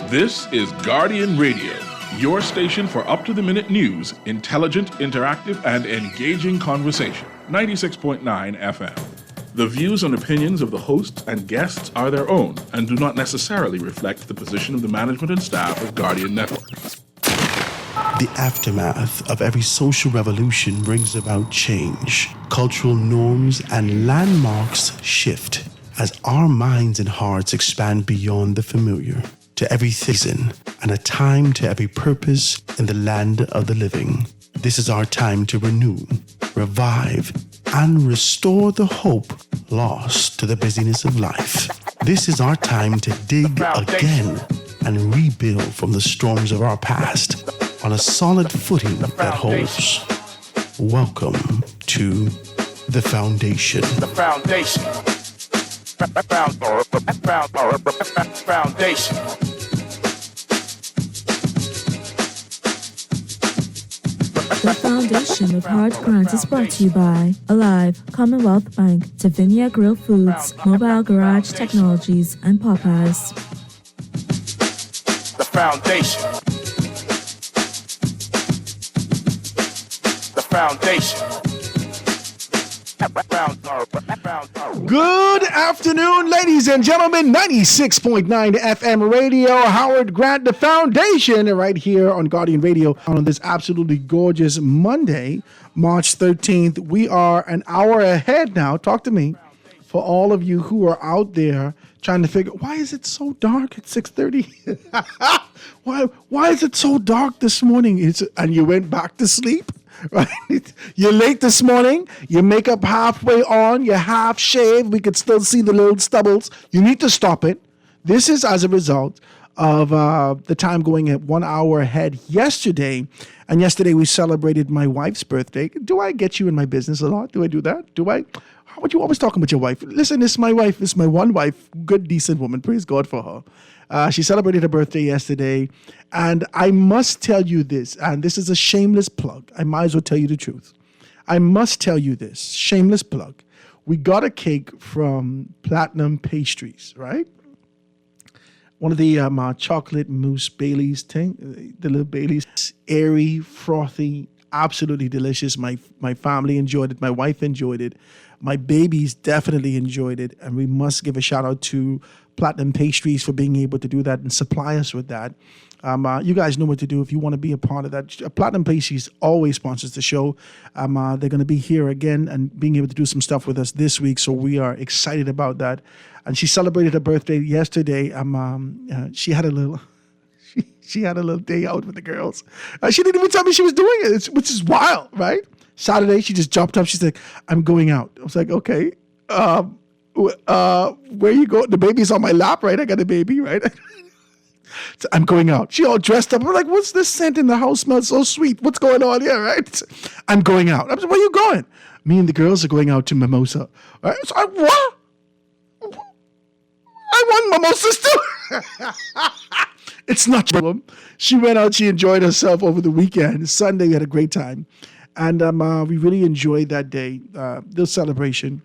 This is Guardian Radio, your station for up-to-the-minute news, intelligent, interactive, and engaging conversation. 96.9 FM. The views and opinions of the hosts and guests are their own and do not necessarily reflect the position of the management and staff of Guardian Network. The aftermath of every social revolution brings about change. Cultural norms and landmarks shift as our minds and hearts expand beyond the familiar. To every season and a time to every purpose in the land of the living. This is our time to renew, revive, and restore the hope lost to the busyness of life. This is our time to dig again and rebuild from the storms of our past on a solid footing that holds. Welcome to The Foundation. The Foundation. Foundation. The Foundation with Hard Grant is brought to you by Alive, Commonwealth Bank, Tavinia Grill Foods, Mobile Garage Technologies, and Popeyes. The Foundation. The Foundation. Good afternoon, ladies and gentlemen. 96.9 FM radio, Howard Grant, The Foundation, right here on Guardian Radio on this absolutely gorgeous Monday, March 13th. We are an hour ahead now. Talk to me. For all of you who are out there trying to figure, why is it so dark at 6:30? Why is it so dark this morning? And you went back to sleep? Right? You're late this morning. Your makeup halfway on. You're half shaved. We could still see the little stubbles. You need to stop it. This is as a result of the time going at 1 hour ahead yesterday. And yesterday we celebrated my wife's birthday. Do I get you in my business a lot? Do I do that? Do I? How about you always talking about your wife? Listen, this is my wife. This is my one wife. Good, decent woman. Praise God for her. She celebrated her birthday yesterday. And I must tell you this, and this is a shameless plug. I might as well tell you the truth. I must tell you this, shameless plug. We got a cake from Platinum Pastries, right? One of the chocolate mousse Baileys thing, the little Baileys, airy, frothy, absolutely delicious. My family enjoyed it. My wife enjoyed it. My babies definitely enjoyed it. And we must give a shout out to Platinum Pastries for being able to do that and supply us with that. You guys know what to do if you want to be a part of that. Platinum Pastries always sponsors the show. They're going to be here again and being able to do some stuff with us this week. So we are excited about that. And she celebrated her birthday yesterday. She had a little... She had a little day out with the girls. She didn't even tell me she was doing it, which is wild, right? Saturday, she just jumped up. She's like, I'm going out. I was like, okay. Where you go? The baby's on my lap, right? I got a baby, right? So I'm going out. She all dressed up. I'm like, what's this scent in the house? Smells so sweet. What's going on here, right? I'm going out. I'm like, where are you going? Me and the girls are going out to Mimosa. Right? So what? I want mimosas too. It's not a problem. She went out. She enjoyed herself over the weekend. Sunday, we had a great time. And we really enjoyed that day, the celebration,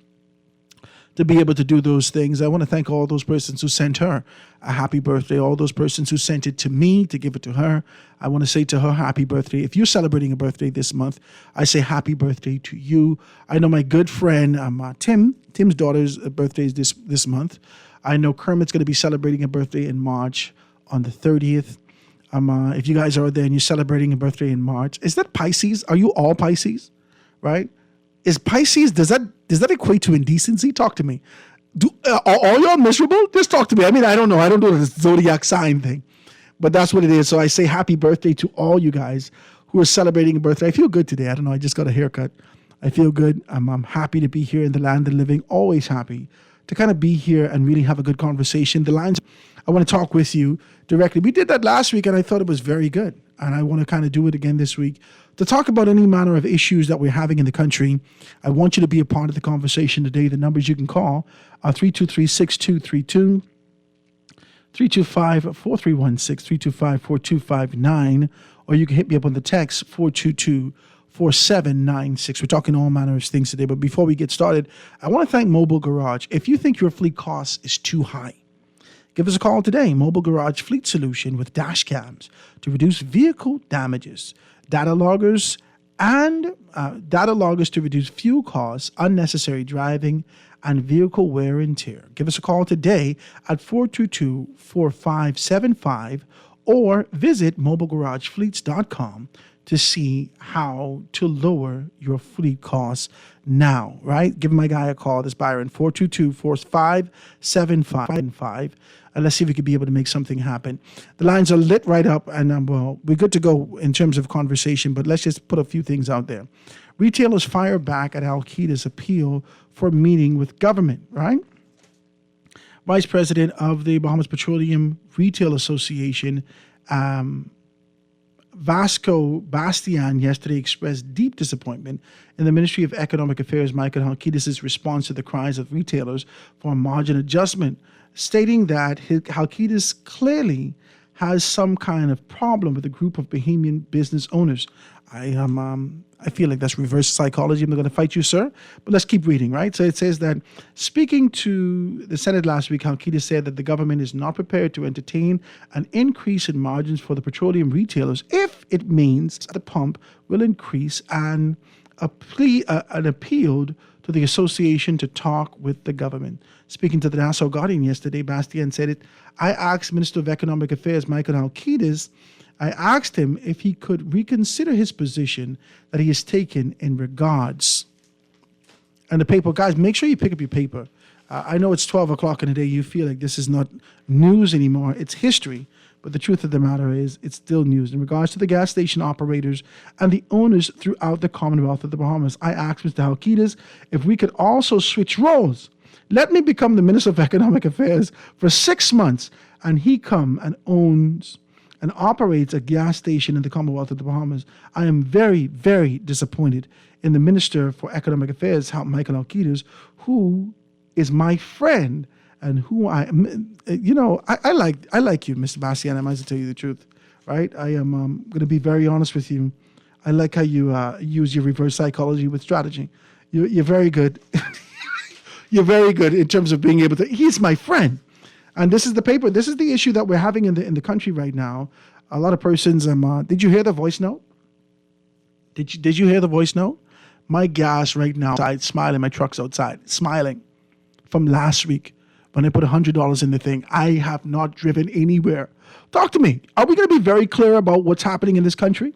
to be able to do those things. I want to thank all those persons who sent her a happy birthday, all those persons who sent it to me to give it to her. I want to say to her, happy birthday. If you're celebrating a birthday this month, I say happy birthday to you. I know my good friend, Tim's daughter's birthday is this month. I know Kermit's going to be celebrating a birthday in March on the 30th. If you guys are there and you're celebrating a birthday in March, is that Pisces? Are you all Pisces? Right? Is Pisces, does that equate to indecency? Talk to me. Are all y'all miserable? Just talk to me. I mean, I don't know. I don't do the zodiac sign thing, but that's what it is. So I say happy birthday to all you guys who are celebrating a birthday. I feel good today. I don't know. I just got a haircut. I feel good. I'm happy to be here in the land of the living. Always happy to kind of be here and really have a good conversation. The lines, I want to talk with you directly. We did that last week and I thought it was very good. And I want to kind of do it again this week to talk about any manner of issues that we're having in the country. I want you to be a part of the conversation today. The numbers you can call are 323-6232, 325-4316, 325-4259, or you can hit me up on the text 422-4796. We're talking all manner of things today. But before we get started, I want to thank Mobile Garage. If you think your fleet cost is too high, Give us a call today. Mobile Garage Fleet Solution with dash cams to reduce vehicle damages, data loggers to reduce fuel costs, unnecessary driving, and vehicle wear and tear. Give us a call today at 422-4575 or visit mobilegaragefleets.com to see how to lower your fleet costs now, right? Give my guy a call, this Byron, 422-4575. And let's see if we could be able to make something happen. The lines are lit right up, and well, we're good to go in terms of conversation, but let's just put a few things out there. Retailers fire back at Al Qaeda's appeal for meeting with government, right? Vice President of the Bahamas Petroleum Retail Association, Vasco Bastian, yesterday expressed deep disappointment in the Ministry of Economic Affairs, Michael Halkitis' response to the cries of retailers for a margin adjustment, stating that Halkitis clearly has some kind of problem with a group of Bahamian business owners. I feel like that's reverse psychology. I'm not going to fight you, sir. But let's keep reading, right? So it says that speaking to the Senate last week, Halkitis said that the government is not prepared to entertain an increase in margins for the petroleum retailers if it means the pump will increase, and appealed to the association to talk with the government. Speaking to the Nassau Guardian yesterday, Bastian said it. I asked Minister of Economic Affairs, Michael Halkitis, I asked him if he could reconsider his position that he has taken in regards. And the paper, guys, make sure you pick up your paper. I know it's 12 o'clock in the day. You feel like this is not news anymore. It's history. But the truth of the matter is it's still news. In regards to the gas station operators and the owners throughout the Commonwealth of the Bahamas, I asked Mr. Halkitis if we could also switch roles. Let me become the Minister of Economic Affairs for 6 months, and he come and owns and operates a gas station in the Commonwealth of the Bahamas. I am very, very disappointed in the Minister for Economic Affairs, Michael Halkitis, who is my friend and who I like you, Mr. Bastian. I might as well tell you the truth, right? I am going to be very honest with you. I like how you use your reverse psychology with strategy. You're very good. You're very good in terms of being able to. He's my friend. And this is the paper. This is the issue that we're having in the country right now. A lot of persons. Did you hear the voice note? Did you hear the voice note? My gas right now outside, smiling. My truck's outside, smiling. From last week when I put $100 in the thing, I have not driven anywhere. Talk to me. Are we going to be very clear about what's happening in this country?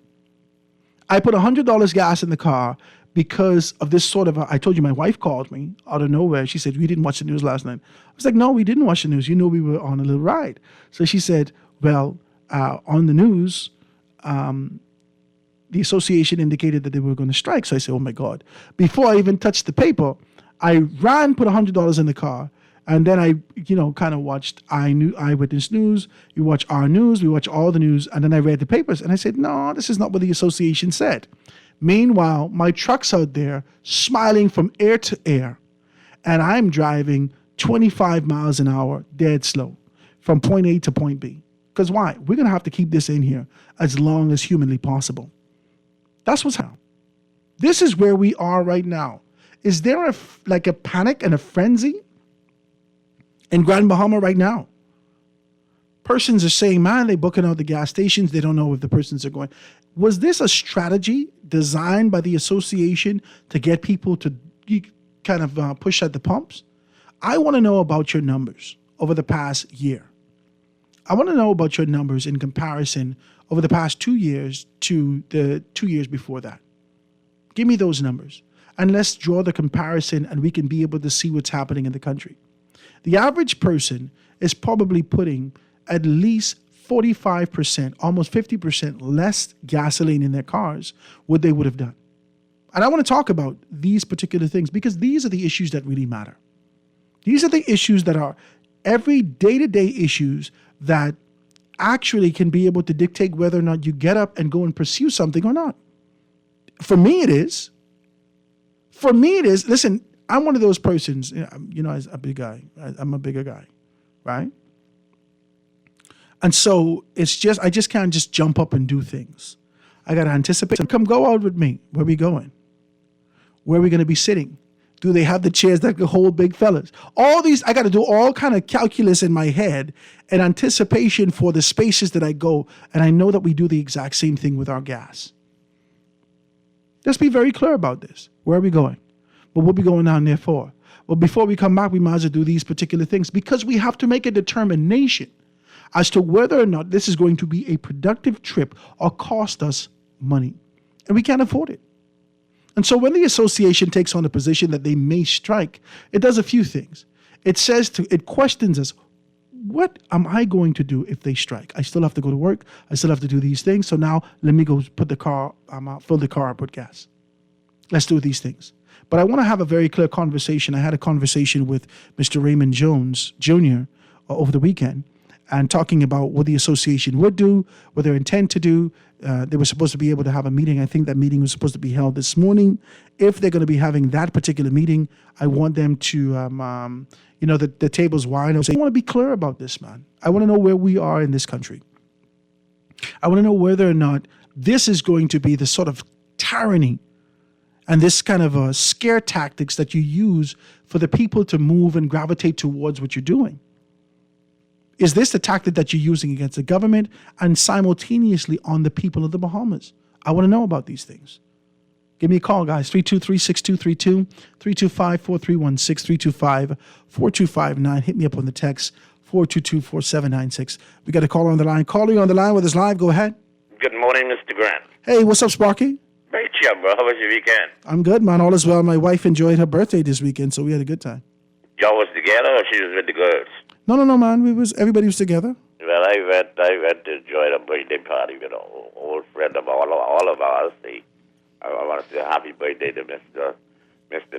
I put $100 gas in the car because of this sort of, I told you my wife called me out of nowhere. She said, we didn't watch the news last night. I was like, no, we didn't watch the news. You know, we were on a little ride. So she said, well, on the news, the association indicated that they were going to strike. So I said, oh my God. Before I even touched the paper, I ran, put $100 in the car. And then I, kind of watched Eyewitness News. You watch our news. We watch all the news. And then I read the papers. And I said, no, this is not what the association said. Meanwhile, my truck's out there smiling from ear to ear. And I'm driving 25 miles an hour, dead slow, from point A to point B. Because why? We're going to have to keep this in here as long as humanly possible. That's what's happening. This is where we are right now. Is there a panic and a frenzy in Grand Bahama right now? Persons are saying, man, they're booking out the gas stations. They don't know if the persons are going. Was this a strategy designed by the association to get people to kind of push at the pumps? I want to know about your numbers over the past year. I want to know about your numbers in comparison over the past 2 years to the 2 years before that. Give me those numbers. And let's draw the comparison, and we can be able to see what's happening in the country. The average person is probably putting at least 45%, almost 50% less gasoline in their cars what they would have done. And I want to talk about these particular things because these are the issues that really matter. These are the issues that are every day-to-day issues that actually can be able to dictate whether or not you get up and go and pursue something or not. For me, it is. Listen, I'm one of those persons, as a big guy. I'm a bigger guy, right? And so I just can't just jump up and do things. I got to anticipate. Come go out with me. Where are we going? Where are we going to be sitting? Do they have the chairs that can hold big fellas? All these, I got to do all kind of calculus in my head and anticipation for the spaces that I go. And I know that we do the exact same thing with our gas. Let's be very clear about this. Where are we going? What will we going down there for? Well, before we come back, we might as well do these particular things because we have to make a determination as to whether or not this is going to be a productive trip or cost us money. And we can't afford it. And so when the association takes on a position that they may strike, it does a few things. It questions us, what am I going to do if they strike? I still have to go to work. I still have to do these things. So now let me go put the car, fill the car up with gas. Let's do these things. But I want to have a very clear conversation. I had a conversation with Mr. Raymond Jones Jr. Over the weekend and talking about what the association would do, what they intend to do. They were supposed to be able to have a meeting. I think that meeting was supposed to be held this morning. If they're going to be having that particular meeting, I want them to, the table's wide. I want to be clear about this, man. I want to know where we are in this country. I want to know whether or not this is going to be the sort of tyranny and this kind of scare tactics that you use for the people to move and gravitate towards what you're doing. Is this the tactic that you're using against the government and simultaneously on the people of the Bahamas? I want to know about these things. Give me a call, guys. 323-6232, 325-4316, 325-4259. Hit me up on the text, 422-4796. We got a caller on the line. Calling on the line with us live. Go ahead. Good morning, Mr. Grant. Hey, what's up, Sparky? Great job, bro. How was your weekend? I'm good, man. All is well. My wife enjoyed her birthday this weekend, so we had a good time. Y'all was together or she was with the girls? No, man. Everybody was together. Well, I went to enjoy the birthday party with an old friend of all of ours. I want to say happy birthday to Mr.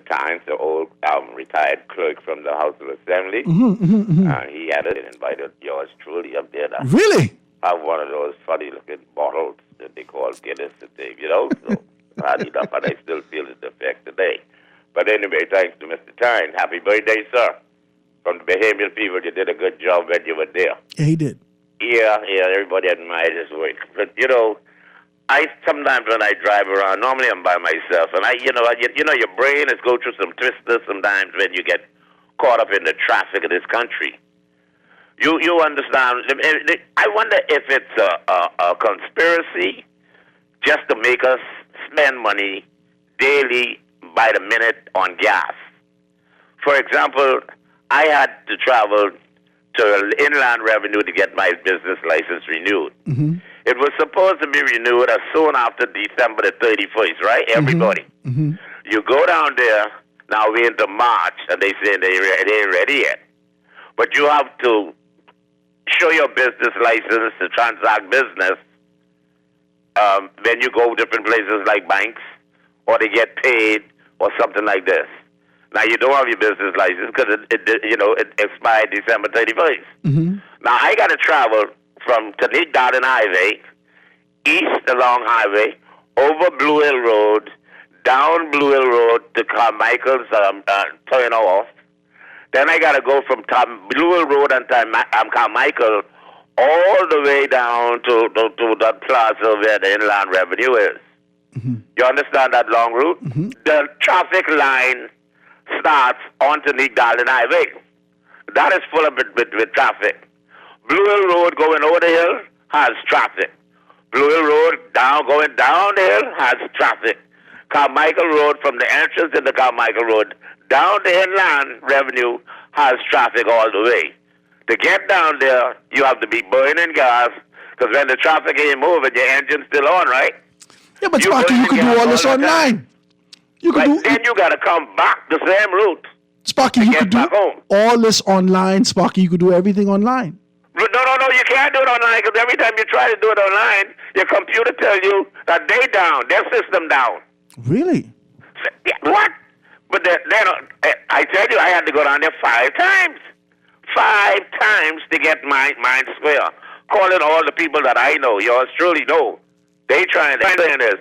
Tynes, the old retired clerk from the House of Assembly. He had it and invited yours truly up there. Really? Have one of those funny-looking bottles that they call Guinness today, So I had enough, and I still feel its effect today. But anyway, thanks to Mr. Tynes. Happy birthday, sir. From the Bahamian people, you did a good job when you were there. Yeah, he did. Yeah, everybody admired his work. But, I sometimes when I drive around, normally I'm by myself, and your brain is go through some twisters sometimes when you get caught up in the traffic of this country. You understand? I wonder if it's a conspiracy just to make us spend money daily by the minute on gas. For example, I had to travel to Inland Revenue to get my business license renewed. Mm-hmm. It was supposed to be renewed as soon after December the 31st, right? Everybody. Mm-hmm. You go down there, now we're into March, and they say they ain't ready yet. But you have to show your business license to transact business when you go different places like banks or to get paid or something like this. Now, you don't have your business license because it expired December 31st. Mm-hmm. Now, I got to travel from Tanique Garden Highway, east along Highway, over Blue Hill Road, down Blue Hill Road to Carmichael's turn off. Then I got to go from Blue Hill Road and Carmichael all the way down to that plaza where the Inland Revenue is. Mm-hmm. You understand that long route? Mm-hmm. The traffic line starts on Tanique Garden Highway. That is full of with traffic. Blue Hill Road going over the hill has traffic. Blue Hill Road going down the hill has traffic. Carmichael Road from the entrance in the Carmichael Road down the Inland Revenue has traffic all the way. To get down there, you have to be burning gas because when the traffic ain't moving, your engine's still on, right? Yeah, but Sparky, you can do all this online. Then you got to come back the same route. Sparky, you could do all this online. Sparky, you could do everything online. No, you can't do it online because every time you try to do it online, your computer tells you that they down, their system down. Really? What? But then I tell you, I had to go down there 5 times. 5 times to get mine square. Calling all the people that I know, yours truly know. They trying to say this.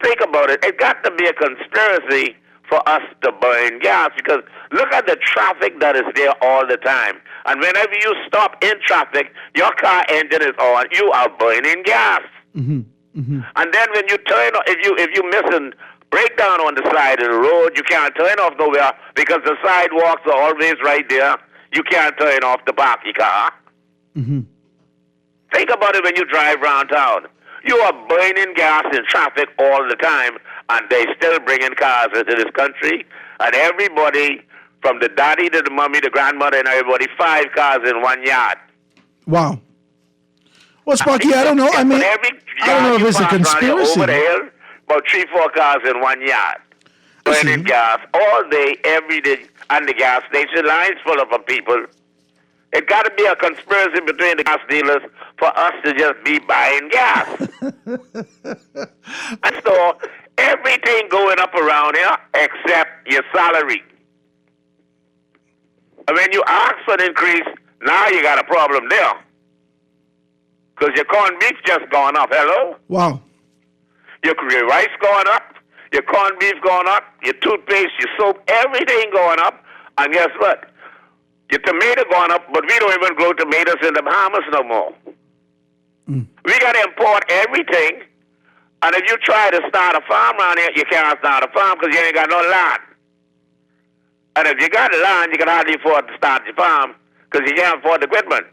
Think about it. It got to be a conspiracy for us to burn gas because look at the traffic that is there all the time. And whenever you stop in traffic, your car engine is on. You are burning gas. Mm-hmm. Mm-hmm. And then when you turn, if you missing break down on the side of the road. You can't turn off nowhere because the sidewalks are always right there. You can't turn off the back of your car. Mm-hmm. Think about it when you drive around town. You are burning gas in traffic all the time, and they still bringing cars into this country. And everybody, from the daddy to the mommy, the grandmother, and everybody, 5 cars in one yard. Wow. Well, Sparky, I don't know. I mean, I don't know if it's a conspiracy. Over the hill, about 3-4 cars in one yard. Burning gas all day, every day, and the gas station lines full of people. It got to be a conspiracy between the gas dealers for us to just be buying gas. And so, everything going up around here except your salary. And when you ask for an increase, now you got a problem there. Because your corned beef just gone up. Hello? Wow. Your rice going up, your corned beef going up, your toothpaste, your soap, everything going up. And guess what? Your tomato going up, but we don't even grow tomatoes in the Bahamas no more. We got to import everything. And if you try to start a farm around here, you can't start a farm because you ain't got no land. And if you got land, you can hardly afford to start your farm because you can't afford the equipment.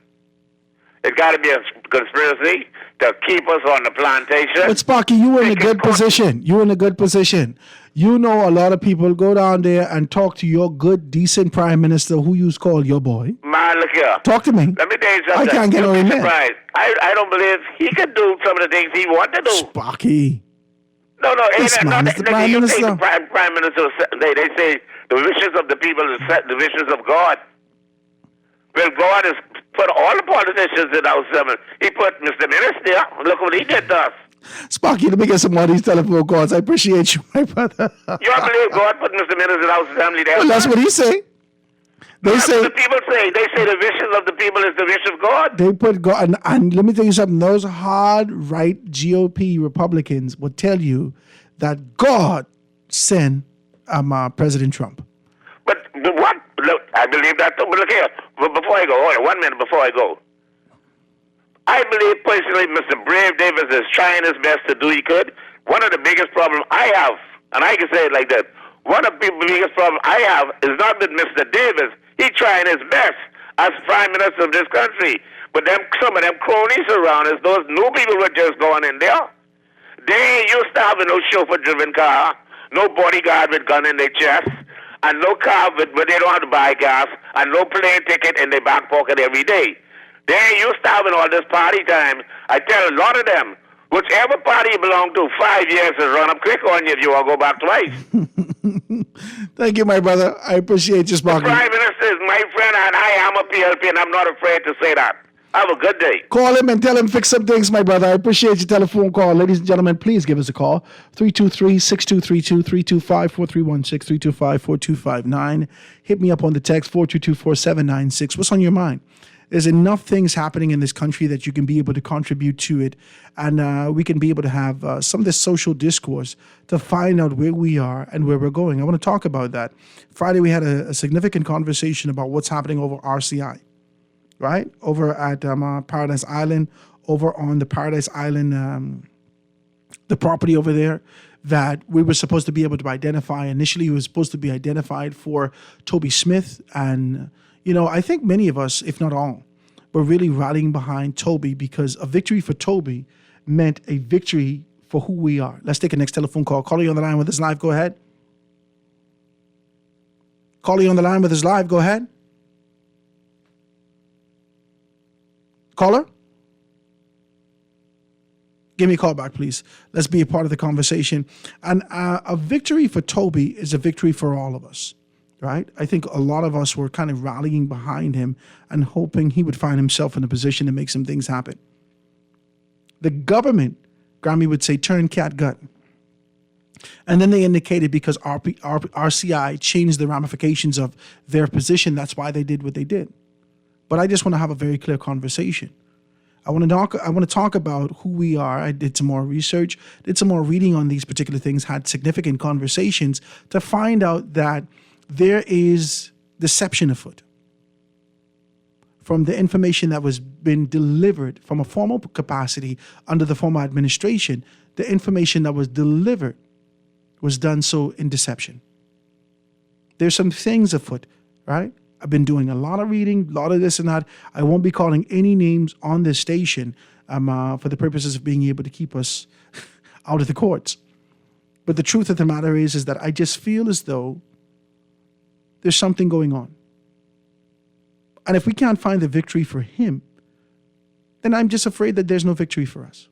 It's got to be a conspiracy to keep us on the plantation. But Sparky, you were in a good position. You were in a good position. You know a lot of people go down there and talk to your good, decent prime minister who you call your boy. Man, look here. Talk to me. Let me tell you something. I can't get no amen. I don't believe he can do some of the things he wants to do. Sparky. No, This man is the prime minister. The prime minister, they say the wishes of the people is the wishes of God. Well, God has put all the politicians in House 7. He put Mr. Minister. Look what he did to us. Sparky, let me get some more of these telephone calls. I appreciate you, my brother. You don't believe God put Mr. Minister in House Assembly there? Well, that's what he say. That's what the people say. They say the wishes of the people is the wish of God. They put God, and let me tell you something. Those hard right GOP Republicans will tell you that God sent President Trump. But what? Look, I believe that too. But look here, before I go, hold on, 1 minute before I go. I believe personally Mr. Brave Davis is trying his best to do he could. One of the biggest problems I have, and I can say it like that, one of the biggest problems I have is not with Mr. Davis. He's trying his best as Prime Minister of this country. But some of them cronies around us, those new people were just going in there. They ain't used to having no chauffeur-driven car, no bodyguard with gun in their chest, and no car where they don't have to buy gas, and no plane ticket in their back pocket every day. They ain't used to having all this party time. I tell a lot of them, whichever party you belong to, 5 years is run up quick on you if you want to go back twice. Thank you, my brother. I appreciate you, Sparky. The Prime Minister is my friend, and I am a PLP, and I'm not afraid to say that. Have a good day. Call him and tell him fix some things, my brother. I appreciate your telephone call. Ladies and gentlemen, please give us a call. 323-6232, 325-4316, 325-4259. Hit me up on the text, 422-4796. What's on your mind? There's enough things happening in this country that you can be able to contribute to it. And we can be able to have some of this social discourse to find out where we are and where we're going. I want to talk about that. Friday, we had a significant conversation about what's happening over RCI. Right? Over at Paradise Island, over on the Paradise Island, the property over there that we were supposed to be able to identify. Initially, it was supposed to be identified for Toby Smith. And, I think many of us, if not all, were really rallying behind Toby because a victory for Toby meant a victory for who we are. Let's take a next telephone call. Caller, you on the line with us live. Go ahead. Caller, you on the line with us live. Go ahead. Caller? Give me a call back, please. Let's be a part of the conversation. And a victory for Toby is a victory for all of us, right? I think a lot of us were kind of rallying behind him and hoping he would find himself in a position to make some things happen. The government, Grammy would say, turned catgut. And then they indicated because RCI changed the ramifications of their position, that's why they did what they did. But I just want to have a very clear conversation. I want to talk about who we are. I did some more research, did some more reading on these particular things, had significant conversations to find out that there is deception afoot. From the information that was been delivered from a formal capacity under the former administration, the information that was delivered was done so in deception. There's some things afoot, right? I've been doing a lot of reading, a lot of this and that. I won't be calling any names on this station for the purposes of being able to keep us out of the courts. But the truth of the matter is that I just feel as though there's something going on. And if we can't find the victory for him, then I'm just afraid that there's no victory for us.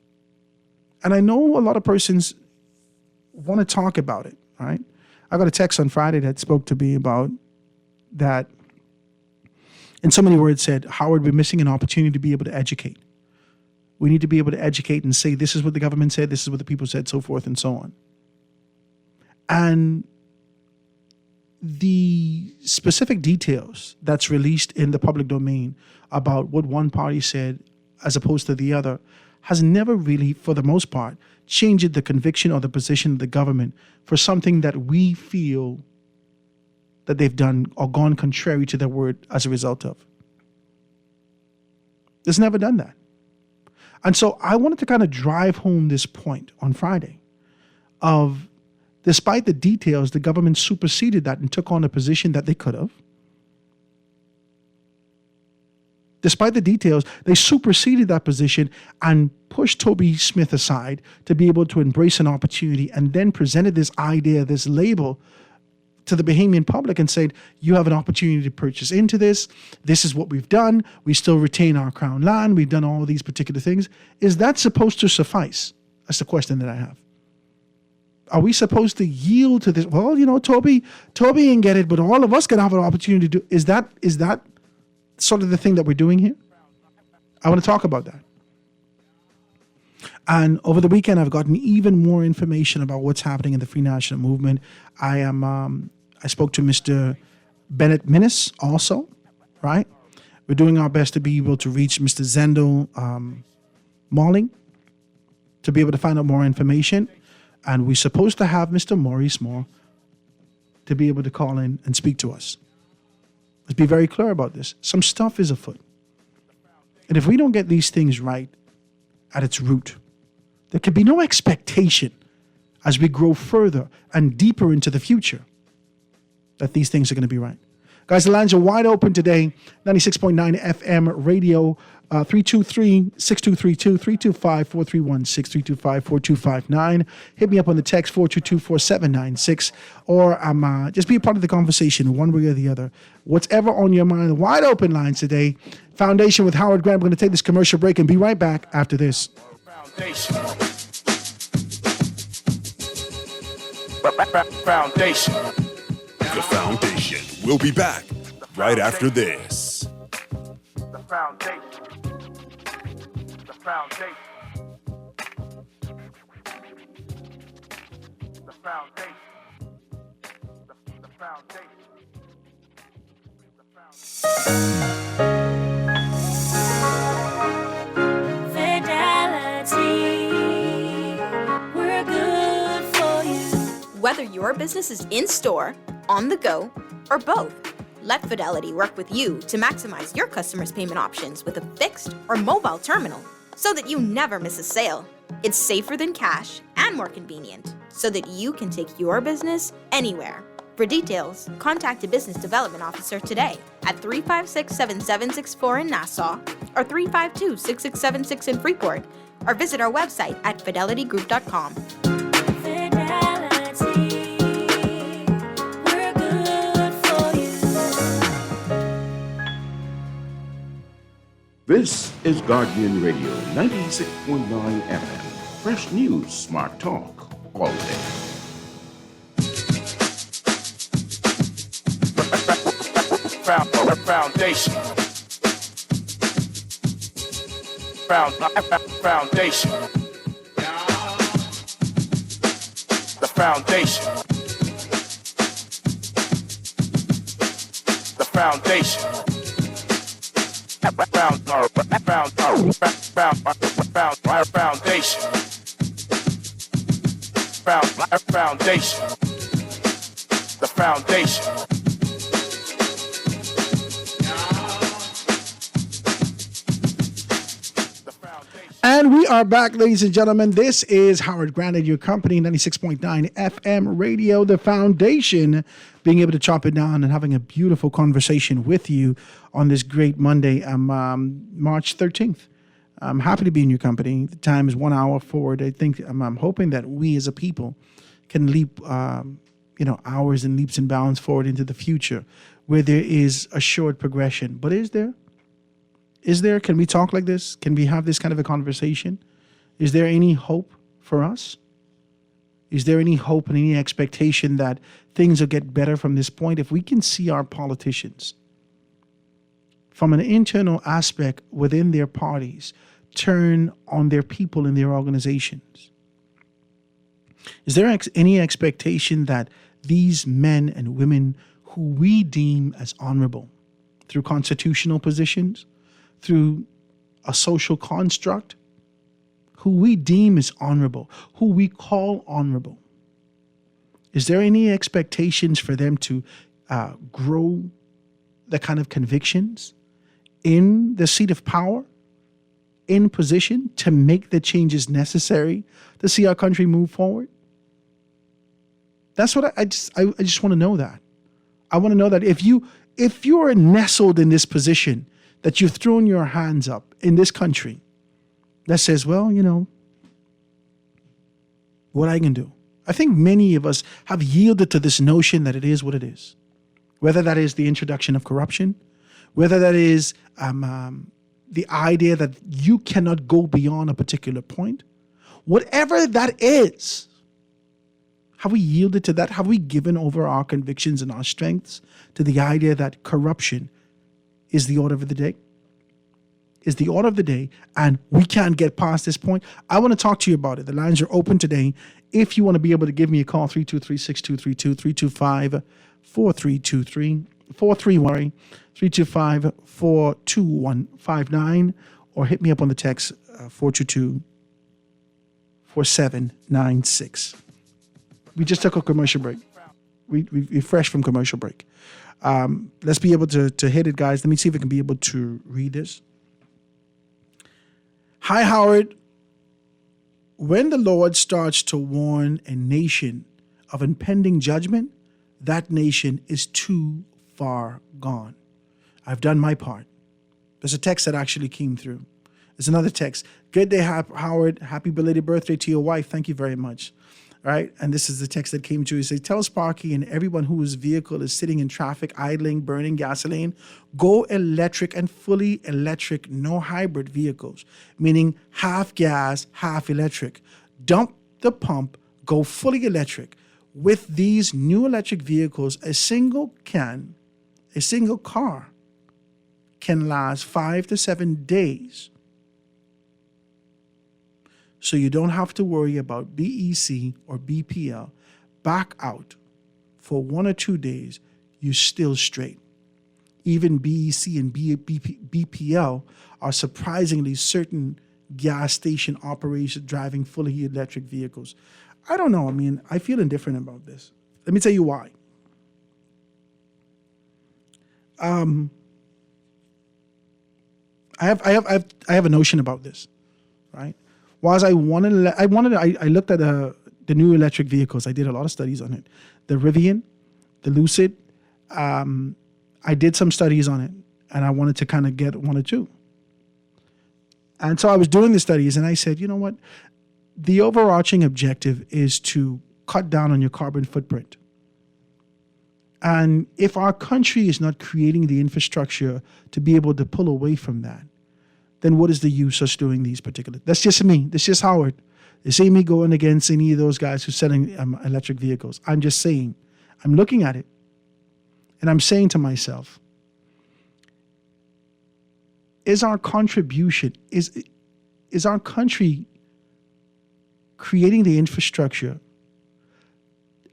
And I know a lot of persons want to talk about it, right? I got a text on Friday that spoke to me about that. In so many words said, Howard, we're missing an opportunity to be able to educate. We need to be able to educate and say, this is what the government said, this is what the people said, so forth and so on. And the specific details that's released in the public domain about what one party said as opposed to the other has never really, for the most part, changed the conviction or the position of the government for something that we feel that they've done or gone contrary to their word as a result of. It's never done that. And so I wanted to kind of drive home this point on Friday of, despite the details, the government superseded that and took on a position that they could have. Despite the details, they superseded that position and pushed Toby Smith aside to be able to embrace an opportunity, and then presented this idea, this label to the Bahamian public and said, you have an opportunity to purchase into this. This is what we've done. We still retain our crown land. We've done all these particular things. Is that supposed to suffice? That's the question that I have. Are we supposed to yield to this? Well, Toby ain't get it, but all of us can have an opportunity to do. Is that sort of the thing that we're doing here? I want to talk about that. And over the weekend, I've gotten even more information about what's happening in the Free National Movement. I spoke to Mr. Bennett Minnis also, right? We're doing our best to be able to reach Mr. Zendo Malling to be able to find out more information. And we're supposed to have Mr. Maurice Moore to be able to call in and speak to us. Let's be very clear about this. Some stuff is afoot. And if we don't get these things right at its root, there can be no expectation as we grow further and deeper into the future that these things are going to be right. Guys, the lines are wide open today. 96.9 FM radio, 323-6232, 325-431-6325, 4259. Hit me up on the text 422-4796, or just be a part of the conversation one way or the other. Whatever on your mind, wide open lines today. Foundation with Howard Grant. We're going to take this commercial break and be right back after this. Foundation. The Foundation. We'll be back right after this. The Foundation. The Foundation. The Foundation. The Foundation. Fidelity, we're good for you. Whether your business is in store, on the go, or both, let Fidelity work with you to maximize your customers' payment options with a fixed or mobile terminal so that you never miss a sale. It's safer than cash and more convenient so that you can take your business anywhere. For details, contact a business development officer today at 356-7764 in Nassau or 352-6676 in Freeport, or visit our website at fidelitygroup.com. This is Guardian Radio 96.9 FM. Fresh news, smart talk, all day. Foundation. Foundation. The Foundation. The Foundation. Foundation. The Foundation. And we are back, ladies and gentlemen. This is Howard Grant at your company, 96.9 FM radio, the foundation, being able to chop it down and having a beautiful conversation with you on this great Monday, March 13th. I'm happy to be in your company. The time is 1 hour forward. I think I'm hoping that we as a people can leap, hours and leaps and bounds forward into the future where there is assured progression. But is there? Is there? Can we talk like this? Can we have this kind of a conversation? Is there any hope for us? Is there any hope and any expectation that things will get better from this point? If we can see our politicians from an internal aspect within their parties turn on their people in their organizations, is there any expectation that these men and women who we deem as honorable through constitutional positions, through a social construct, who we deem as honorable, who we call honorable, is there any expectations for them to grow the kind of convictions in the seat of power, in position to make the changes necessary to see our country move forward? That's what I just want to know that. I want to know that if you're nestled in this position, that you've thrown your hands up in this country that says, well, what I can do. I think many of us have yielded to this notion that it is what it is. Whether that is the introduction of corruption, whether that is the idea that you cannot go beyond a particular point, whatever that is, have we yielded to that? Have we given over our convictions and our strengths to the idea that corruption is the order of the day? Is the order of the day, and we can't get past this point? I want to talk to you about it. The lines are open today. If you want to be able to give me a call, 323-6232, 325-4323, 325-42159, or hit me up on the text 422-4796. We just took a commercial break. We're fresh from commercial break. Let's be able to hit it, guys. Let me see if I can be able to read this. Hi, Howard. When the Lord starts to warn a nation of impending judgment, that nation is too far gone. I've done my part. There's a text that actually came through. There's another text. Good day, Howard. Happy belated birthday to your wife. Thank you very much. All right, and this is the text that came to you. It says, tell Sparky and everyone whose vehicle is sitting in traffic, idling, burning gasoline, go electric and fully electric, no hybrid vehicles, meaning half gas, half electric. Dump the pump, go fully electric. With these new electric vehicles, a single car can last 5 to 7 days. So you don't have to worry about BEC or BPL. Back out for 1 or 2 days, you're still straight. Even BEC and BPL are surprisingly certain gas station operators driving fully electric vehicles. I don't know. I mean, I feel indifferent about this. Let me tell you why. I have a notion about this, right? Whilst I looked at the new electric vehicles. I did a lot of studies on it. The Rivian, the Lucid. I did some studies on it, and I wanted to kind of get one or two. And so I was doing the studies, and I said, you know what? The overarching objective is to cut down on your carbon footprint. And if our country is not creating the infrastructure to be able to pull away from that, then what is the use of us doing these particular? That's just me. That's just Howard. This ain't me going against any of those guys who's selling electric vehicles. I'm just saying, I'm looking at it, and I'm saying to myself, is our contribution, is our country creating the infrastructure,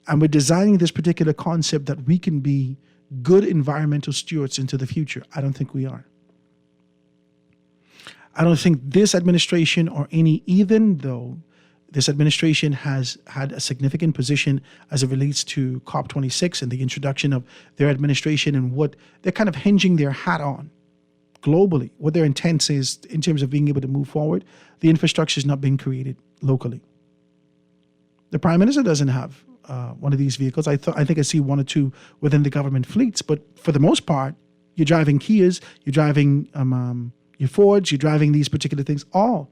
and we're designing this particular concept that we can be good environmental stewards into the future? I don't think we are. I don't think this administration or any, even though this administration has had a significant position as it relates to COP26 and the introduction of their administration and what they're kind of hinging their hat on, globally, what their intent is in terms of being able to move forward, the infrastructure is not being created locally. The Prime Minister doesn't have one of these vehicles. I think I see one or two within the government fleets, but for the most part, you're driving Kias, you're driving your Fords, you're driving these particular things, all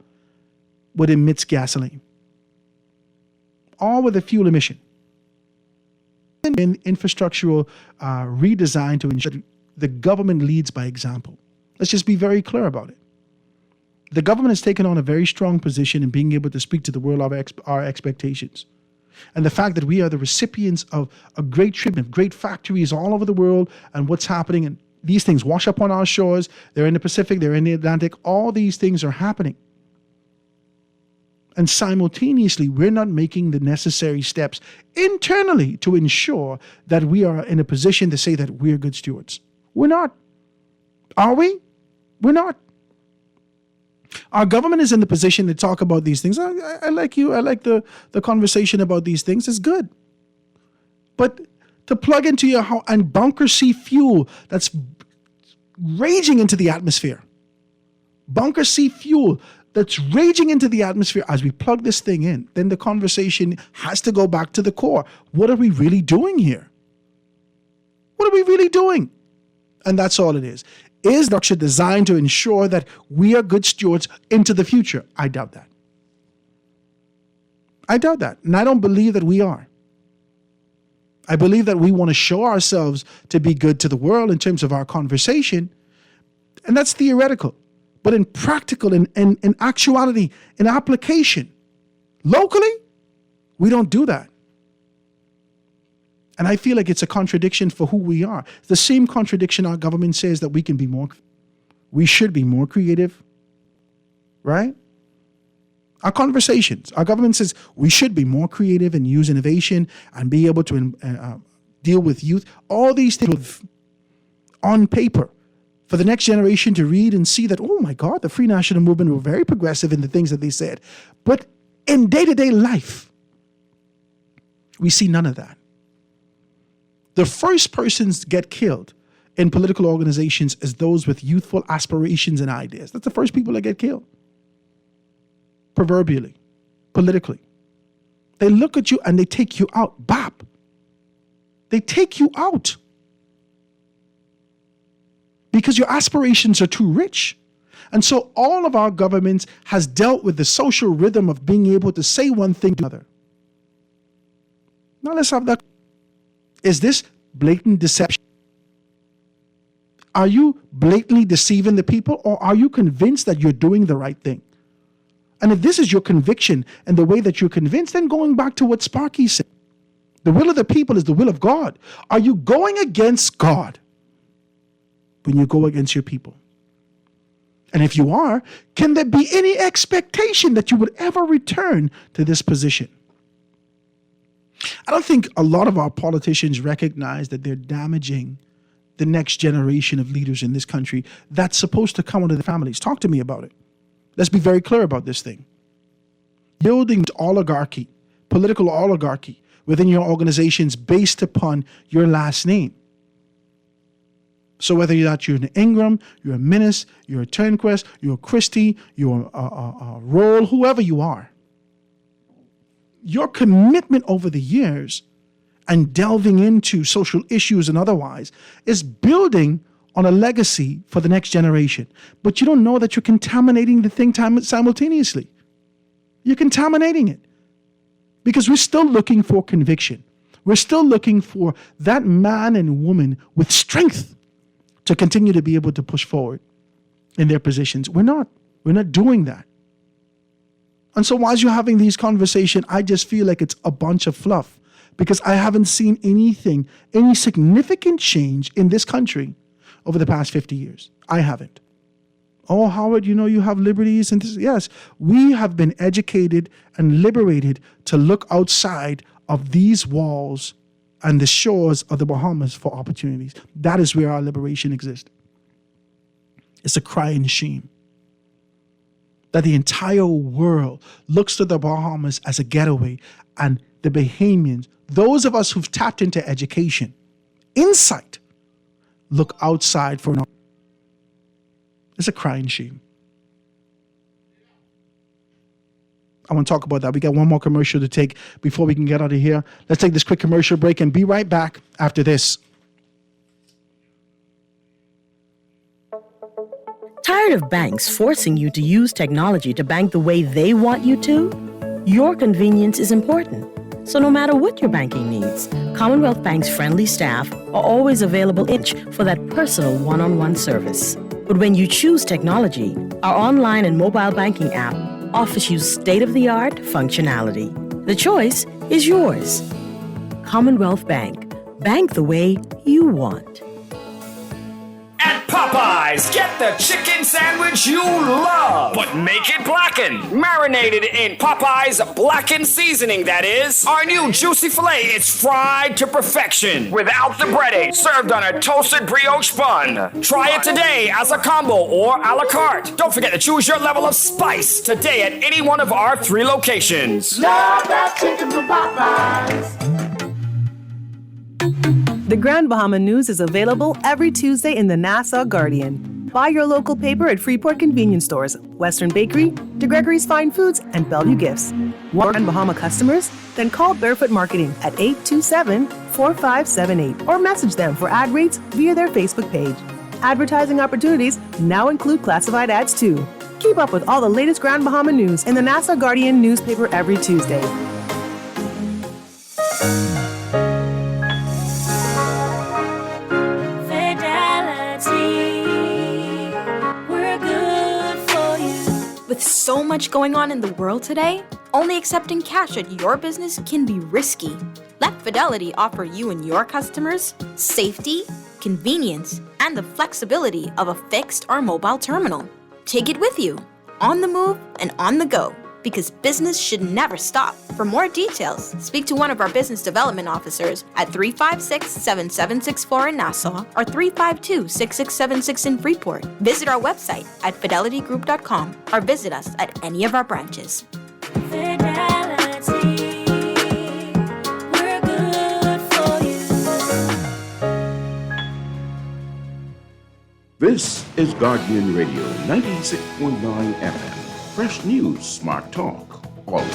would emit gasoline, all with a fuel emission. In infrastructural redesign to ensure the government leads by example. Let's just be very clear about it. The government has taken on a very strong position in being able to speak to the world of our expectations. And the fact that we are the recipients of a great treatment, great factories all over the world, and what's happening, and these things wash up on our shores, they're in the Pacific, they're in the Atlantic, all these things are happening. And simultaneously, we're not making the necessary steps internally to ensure that we are in a position to say that we're good stewards. We're not. Are we? We're not. Our government is in the position to talk about these things. I like you. I like the conversation about these things. It's good. But to plug into your house and bunker C fuel that's raging into the atmosphere. Bunker C fuel that's raging into the atmosphere as we plug this thing in, then the conversation has to go back to the core. What are we really doing here? What are we really doing? And that's all it is. Is structure designed to ensure that we are good stewards into the future? I doubt that. I doubt that. And I don't believe that we are. I believe that we want to show ourselves to be good to the world in terms of our conversation. And that's theoretical. But in practical, in actuality, in application, locally, we don't do that. And I feel like it's a contradiction for who we are. The same contradiction our government says that we should be more creative, right? Our conversations, our government says we should be more creative and use innovation and be able to deal with youth. All these things on paper for the next generation to read and see that, oh my God, the Free National Movement were very progressive in the things that they said. But in day-to-day life, we see none of that. The first persons get killed in political organizations is those with youthful aspirations and ideas. That's the first people that get killed. Proverbially, politically. They look at you and they take you out. Bop. They take you out. Because your aspirations are too rich. And so all of our governments has dealt with the social rhythm of being able to say one thing to another. Now let's have that. Is this blatant deception? Are you blatantly deceiving the people, or are you convinced that you're doing the right thing? And if this is your conviction and the way that you're convinced, then going back to what Sparky said, the will of the people is the will of God. Are you going against God when you go against your people? And if you are, can there be any expectation that you would ever return to this position? I don't think a lot of our politicians recognize that they're damaging the next generation of leaders in this country that's supposed to come out of the families. Talk to me about it. Let's be very clear about this thing. Building oligarchy, political oligarchy within your organizations based upon your last name. So whether you're an Ingram, you're a Minnis, you're a Turnquest, you're a Christie, you're a Roll, whoever you are, your commitment over the years and delving into social issues and otherwise is building on a legacy for the next generation. But you don't know that you're contaminating the thing simultaneously. You're contaminating it because we're still looking for conviction. We're still looking for that man and woman with strength to continue to be able to push forward in their positions. We're not doing that. And so while you're having these conversations, I just feel like it's a bunch of fluff because I haven't seen any significant change in this country over the past 50 years. I haven't. Oh, Howard, you have liberties and this. Yes, we have been educated and liberated to look outside of these walls and the shores of the Bahamas for opportunities. That is where our liberation exists. It's a crying shame that the entire world looks to the Bahamas as a getaway, and the Bahamians, those of us who've tapped into education, insight, look outside for an opportunity. It's a crying shame. I want to talk about that. We got one more commercial to take before we can get out of here. Let's take this quick commercial break and be right back after this. Tired of banks forcing you to use technology to bank the way they want you to? Your convenience is important. So no matter what your banking needs, Commonwealth Bank's friendly staff are always available for that personal one-on-one service. But when you choose technology, our online and mobile banking app offers you state-of-the-art functionality. The choice is yours. Commonwealth Bank. Bank the way you want. At Popeyes, get the chicken sandwich you love, but make it blackened. Marinated in Popeyes blackened seasoning, that is. Our new juicy filet is fried to perfection without the breading, served on a toasted brioche bun. Try it today as a combo or a la carte. Don't forget to choose your level of spice today at any one of our 3 locations. Love that chicken from Popeyes. The Grand Bahama News is available every Tuesday in the Nassau Guardian. Buy your local paper at Freeport convenience stores, Western Bakery, DeGregory's Fine Foods, and Bellevue Gifts. Want Grand Bahama customers? Then call Barefoot Marketing at 827-4578 or message them for ad rates via their Facebook page. Advertising opportunities now include classified ads too. Keep up with all the latest Grand Bahama news in the Nassau Guardian newspaper every Tuesday. With so much going on in the world today, only accepting cash at your business can be risky. Let Fidelity offer you and your customers safety, convenience, and the flexibility of a fixed or mobile terminal. Take it with you, on the move and on the go, because business should never stop. For more details, speak to one of our business development officers at 356-7764 in Nassau or 352-6676 in Freeport. Visit our website at fidelitygroup.com or visit us at any of our branches. Fidelity, we're good for you. This is Guardian Radio 96.9 FM. Fresh news, smart talk, all day.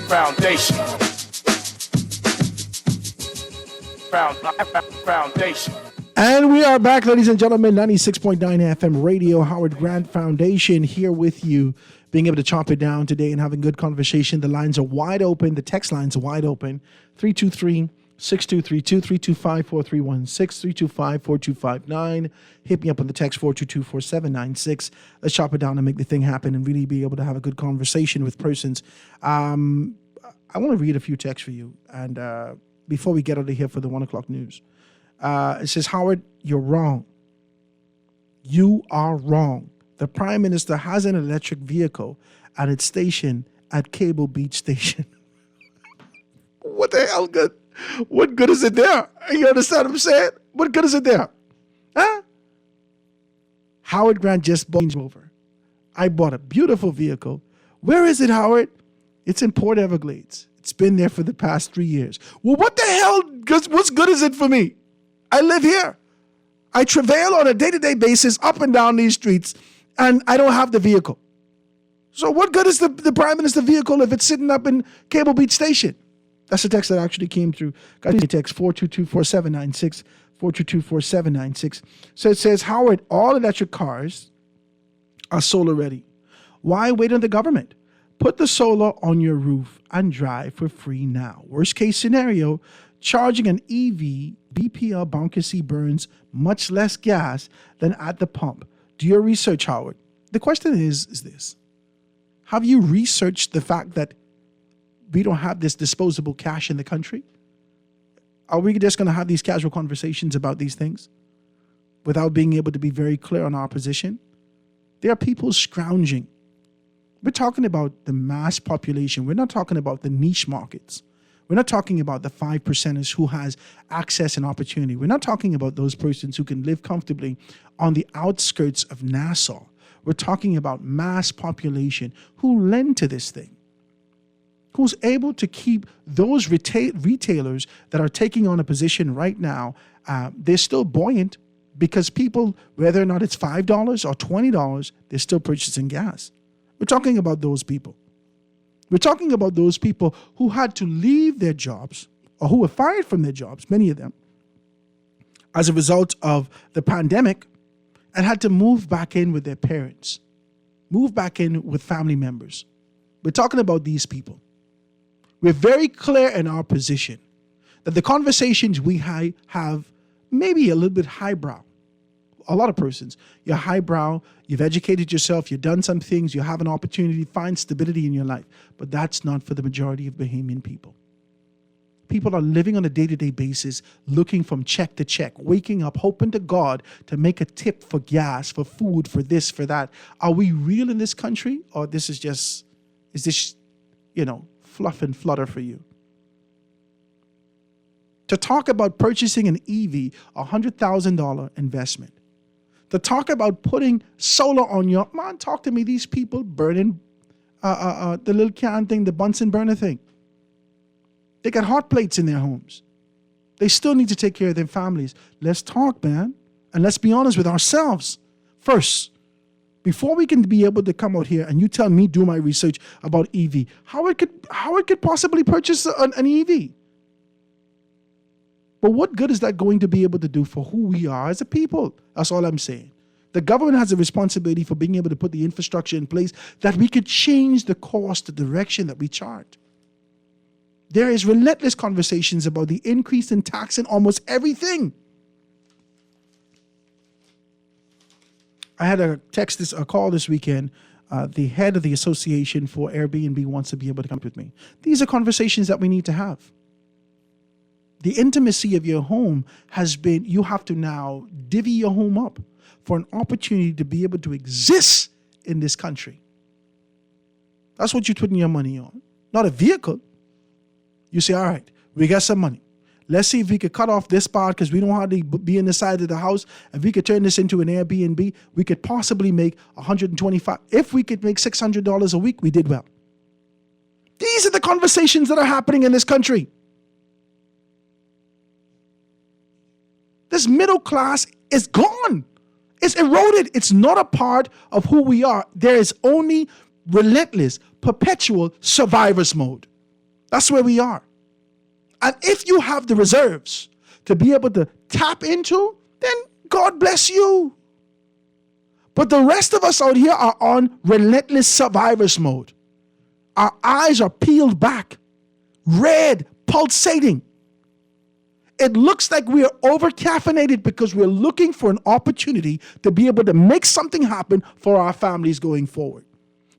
Foundation. Foundation. And we are back, ladies and gentlemen. 96.9 FM radio, Howard Grant Foundation, here with you, being able to chop it down today and having good conversation. The lines are wide open. The text lines are wide open. 323-6232, 325-4316, 325-4259. Hit me up on the text 422-4796. Let's chop it down and make the thing happen and really be able to have a good conversation with persons. I want to read a few texts for you. And before we get out of here for the 1 o'clock news. It says, Howard, you're wrong. You are wrong. The Prime Minister has an electric vehicle at its station at Cable Beach Station. What the hell good? What good is it there? You understand what I'm saying? What good is it there? Huh? Howard Grant just bought over. I bought a beautiful vehicle. Where is it, Howard? It's in Port Everglades. It's been there for the past 3 years. Well, what the hell? What's good is it for me? I live here. I travail on a day-to-day basis up and down these streets, and I don't have the vehicle. So what good is the Prime Minister vehicle if it's sitting up in Cable Beach Station? That's the text that actually came through. Got a text 422-4796, 422-4796. So it says, Howard, all electric cars are solar ready. Why wait on the government? Put the solar on your roof and drive for free now. Worst case scenario, charging an EV BPL bunker C burns much less gas than at the pump. Do your research, Howard. The question is this. Have you researched the fact that we don't have this disposable cash in the country? Are we just going to have these casual conversations about these things without being able to be very clear on our position? There are people scrounging. We're talking about the mass population. We're not talking about the niche markets. We're not talking about the 5%ers who has access and opportunity. We're not talking about those persons who can live comfortably on the outskirts of Nassau. We're talking about mass population who lend to this thing. who's able to keep those retailers that are taking on a position right now, they're still buoyant because people, whether or not it's $5 or $20, they're still purchasing gas. We're talking about those people. We're talking about those people who had to leave their jobs or who were fired from their jobs, many of them, as a result of the pandemic, and had to move back in with their parents, move back in with family members. We're talking about these people. We're very clear in our position that the conversations we have maybe a little bit highbrow. A lot of persons, you're highbrow, you've educated yourself, you've done some things, you have an opportunity to find stability in your life. But that's not for the majority of Bahamian people. People are living on a day-to-day basis, looking from check to check, waking up, hoping to God to make a tip for gas, for food, for this, for that. Are we real in this country? Or is this, fluff and flutter for you? To talk about purchasing an EV, $100,000 investment. To talk about putting solar on your, man, talk to me, these people burning the little can thing, the Bunsen burner thing. They got hot plates in their homes. They still need to take care of their families. Let's talk, man. And let's be honest with ourselves first. Before we can be able to come out here and you tell me, do my research about EV, how it could possibly purchase an EV. But what good is that going to be able to do for who we are as a people? That's all I'm saying. The government has a responsibility for being able to put the infrastructure in place that we could change the course, the direction that we chart. There is relentless conversations about the increase in tax in almost everything. I had a call this weekend. The head of the association for Airbnb wants to be able to come with me. These are conversations that we need to have. The intimacy of your home has been, you have to now divvy your home up for an opportunity to be able to exist in this country. That's what you're putting your money on, not a vehicle. You say, all right, we got some money. Let's see if we could cut off this part because we don't have to be in the side of the house. If we could turn this into an Airbnb, we could possibly make $125. If we could make $600 a week, we did well. These are the conversations that are happening in this country. This middle class is gone. It's eroded. It's not a part of who we are. There is only relentless, perpetual survivor's mode. That's where we are. And if you have the reserves to be able to tap into, then God bless you. But the rest of us out here are on relentless survivor's mode. Our eyes are peeled back, red, pulsating. It looks like we are over-caffeinated because we're looking for an opportunity to be able to make something happen for our families going forward.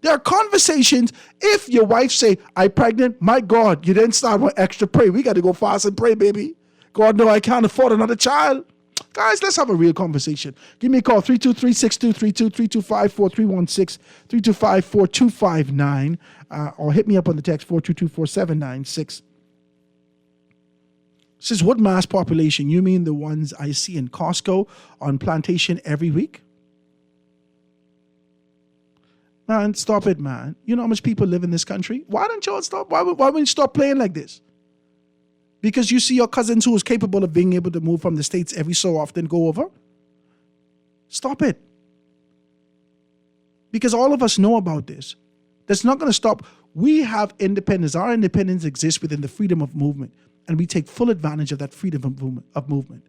There are conversations, if your wife say, I'm pregnant, my God, you didn't start with extra pray. We got to go fast and pray, baby. God, no, I can't afford another child. Guys, let's have a real conversation. Give me a call, 323-6232, 325-4316, 325-4259, or hit me up on the text, 422-4796. Says, what mass population? You mean the ones I see in Costco on Plantation every week? Man, stop it, man. You know how much people live in this country? Why don't y'all stop? Why wouldn't you stop playing like this? Because you see your cousins who is capable of being able to move from the States every so often go over? Stop it. Because all of us know about this. That's not going to stop. We have independence. Our independence exists within the freedom of movement. And we take full advantage of that freedom of movement.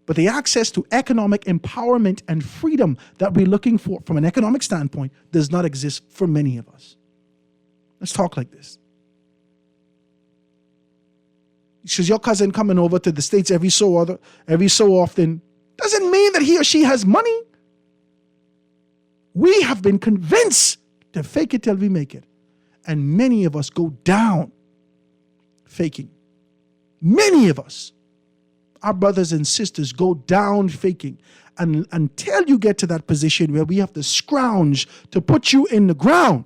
But the access to economic empowerment and freedom that we're looking for from an economic standpoint does not exist for many of us. Let's talk like this. Because your cousin coming over to the States every so often doesn't mean that he or she has money. We have been convinced to fake it till we make it. And many of us go down faking. Many of us, our brothers and sisters, go down faking. And until you get to that position where we have to scrounge to put you in the ground,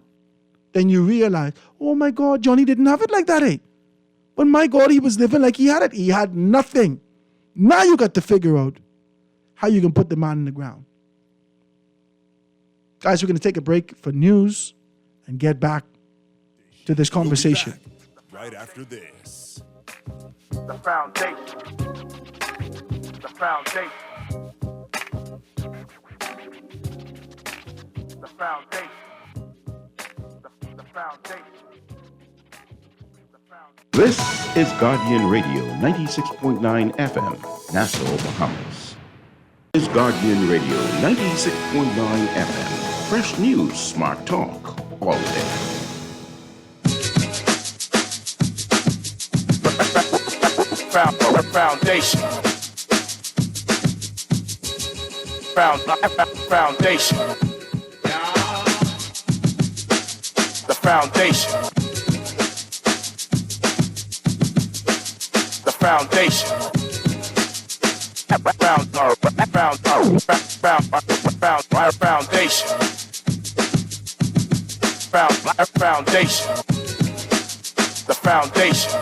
then you realize, oh my God, Johnny didn't have it like that, eh? But my God, he was living like he had it. He had nothing. Now you got to figure out how you can put the man in the ground. Guys, we're going to take a break for news and get back to this conversation. Right after this. The foundation. The foundation. The foundation. The foundation. This is Guardian Radio 96.9 FM, Nassau, Bahamas. This is Guardian Radio 96.9 FM, fresh news, smart talk, all day. Foundation. Foundation. The foundation. The foundation. Foundation. The foundation.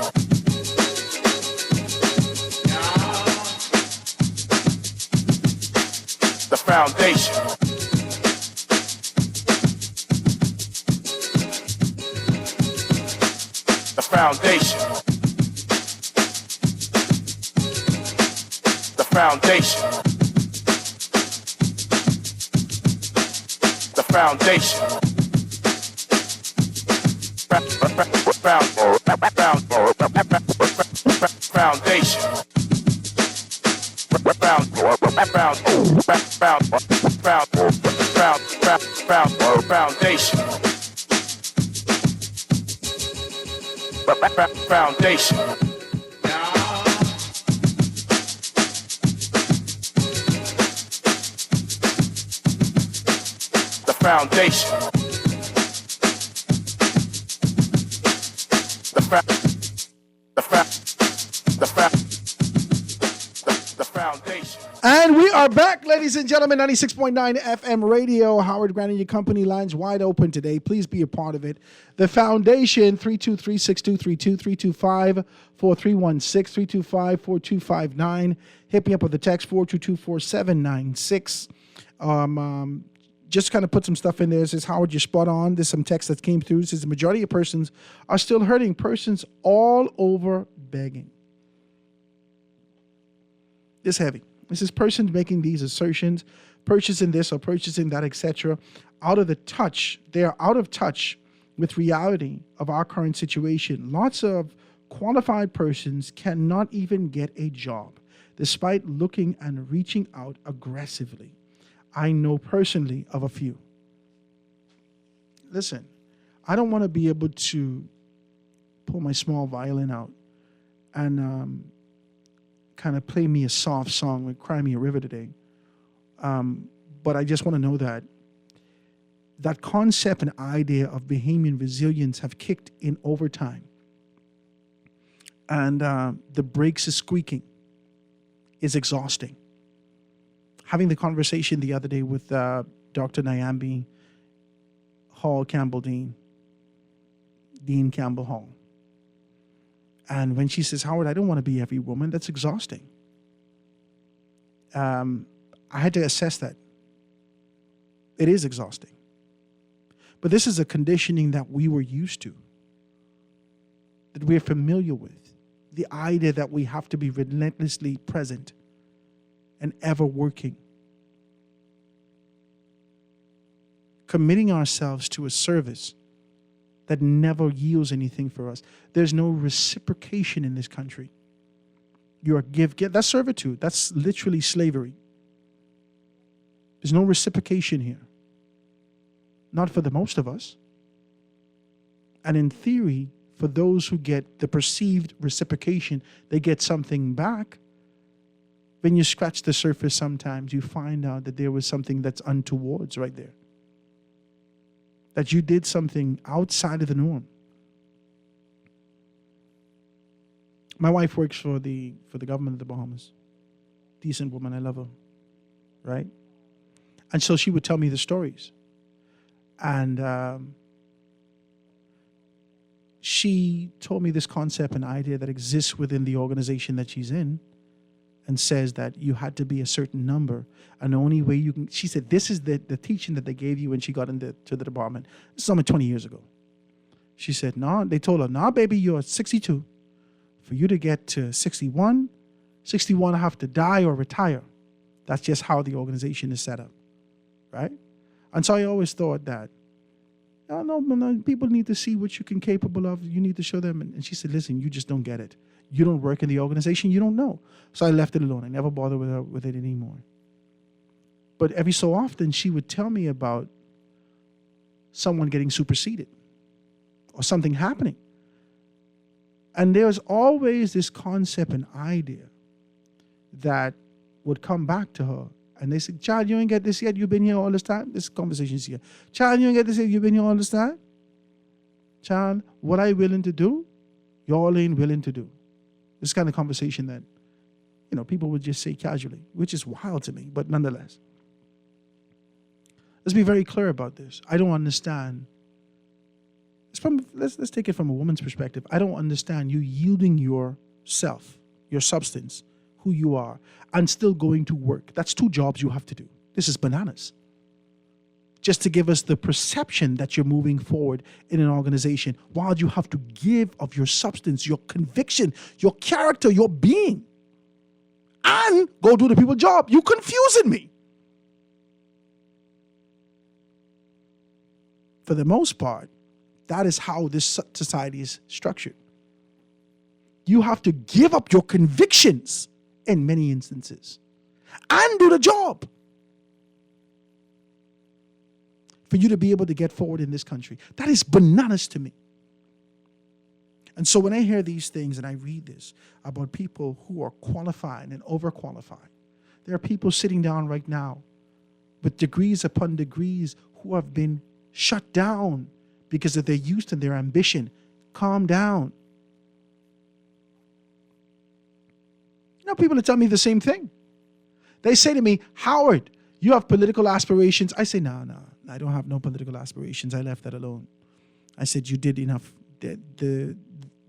The foundation. The foundation. The foundation. The foundation. Foundation. The foundation. The foundation. And we are back, ladies and gentlemen. 96.9 FM radio. Howard Grant and your company lines wide open today. Please be a part of it. The foundation, 323-6232, 325-4316, 325-4259. Hit me up with the text, 422-4796. Just kind of put some stuff in there. It says, Howard, you're spot on. There's some text that came through. It says the majority of persons are still hurting. Persons all over begging. It's heavy. This is persons making these assertions, purchasing this or purchasing that, etc. Out of the touch. They are out of touch with reality of our current situation. Lots of qualified persons cannot even get a job, despite looking and reaching out aggressively. I know personally of a few. Listen, I don't want to be able to pull my small violin out and kind of play me a soft song like Cry Me a River today. But I just want to know that that concept and idea of Bahamian resilience have kicked in overtime. And the brakes is squeaking. It's exhausting. Having the conversation the other day with Dr. Nyambi Hall Campbell Dean Campbell Hall. And when she says, Howard, I don't want to be every woman, that's exhausting. I had to assess that. It is exhausting. But this is a conditioning that we were used to, that we're familiar with. The idea that we have to be relentlessly present and ever working. Committing ourselves to a service that never yields anything for us. There's no reciprocation in this country. You are get that's servitude. That's literally slavery. There's no reciprocation here. Not for the most of us. And in theory, for those who get the perceived reciprocation, they get something back. When you scratch the surface sometimes, you find out that there was something that's untowards right there. That you did something outside of the norm. My wife works for the government of the Bahamas. Decent woman, I love her. Right? And so she would tell me the stories. And she told me this concept and idea that exists within the organization that she's in, and says that you had to be a certain number, and the only way you can, she said, this is the teaching that they gave you when she got into the department. This is almost 20 years ago. She said, no. They told her, no, baby, you're 62. For you to get to 61, I have to die or retire. That's just how the organization is set up, right? And so I always thought that, no, people need to see what you're capable of. You need to show them. And she said, listen, you just don't get it. You don't work in the organization. You don't know. So I left it alone. I never bothered with her with it anymore. But every so often, she would tell me about someone getting superseded or something happening. And there's always this concept and idea that would come back to her. And they said, child, you ain't get this yet. You've been here all this time. This conversation is here. Child, you ain't get this yet. You've been here all this time. Child, what I willing to do, y'all ain't willing to do. This kind of conversation that, people would just say casually, which is wild to me, but nonetheless. Let's be very clear about this. I don't understand. Let's take it from a woman's perspective. I don't understand you yielding yourself, your substance, who you are, and still going to work. That's 2 jobs you have to do. This is bananas. Just to give us the perception that you're moving forward in an organization, while you have to give of your substance, your conviction, your character, your being, and go do the people's job. You confusing me. For the most part, that is how this society is structured. You have to give up your convictions in many instances and do the job for you to be able to get forward in this country. That is bananas to me. And so when I hear these things and I read this about people who are qualified and overqualified, there are people sitting down right now with degrees upon degrees who have been shut down because of their youth and their ambition. Calm down. People that tell me the same thing. They say to me, Howard, you have political aspirations. I say, no, I don't have no political aspirations. I left that alone. I said, you did enough. The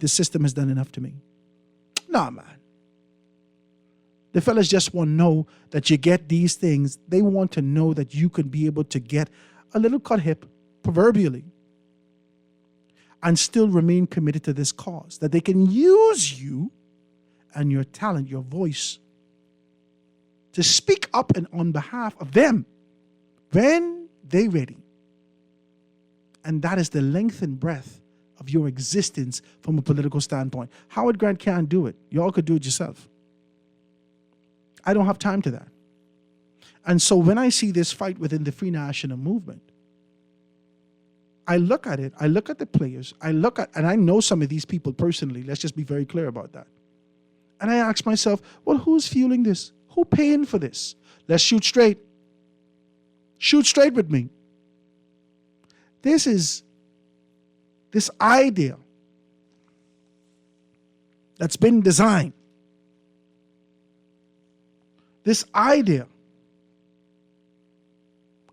system has done enough to me. Nah, man. The fellas just want to know that you get these things. They want to know that you can be able to get a little cut hip, proverbially, and still remain committed to this cause. That they can use you and your talent, your voice, to speak up and on behalf of them when they're ready. And that is the length and breadth of your existence from a political standpoint. Howard Grant can't do it. Y'all could do it yourself. I don't have time to that. And so when I see this fight within the Free National Movement, I look at it, I look at the players, and I know some of these people personally. Let's just be very clear about that. And I ask myself, well, who's fueling this? Who paying for this? Let's shoot straight. Shoot straight with me. This idea that's been designed. This idea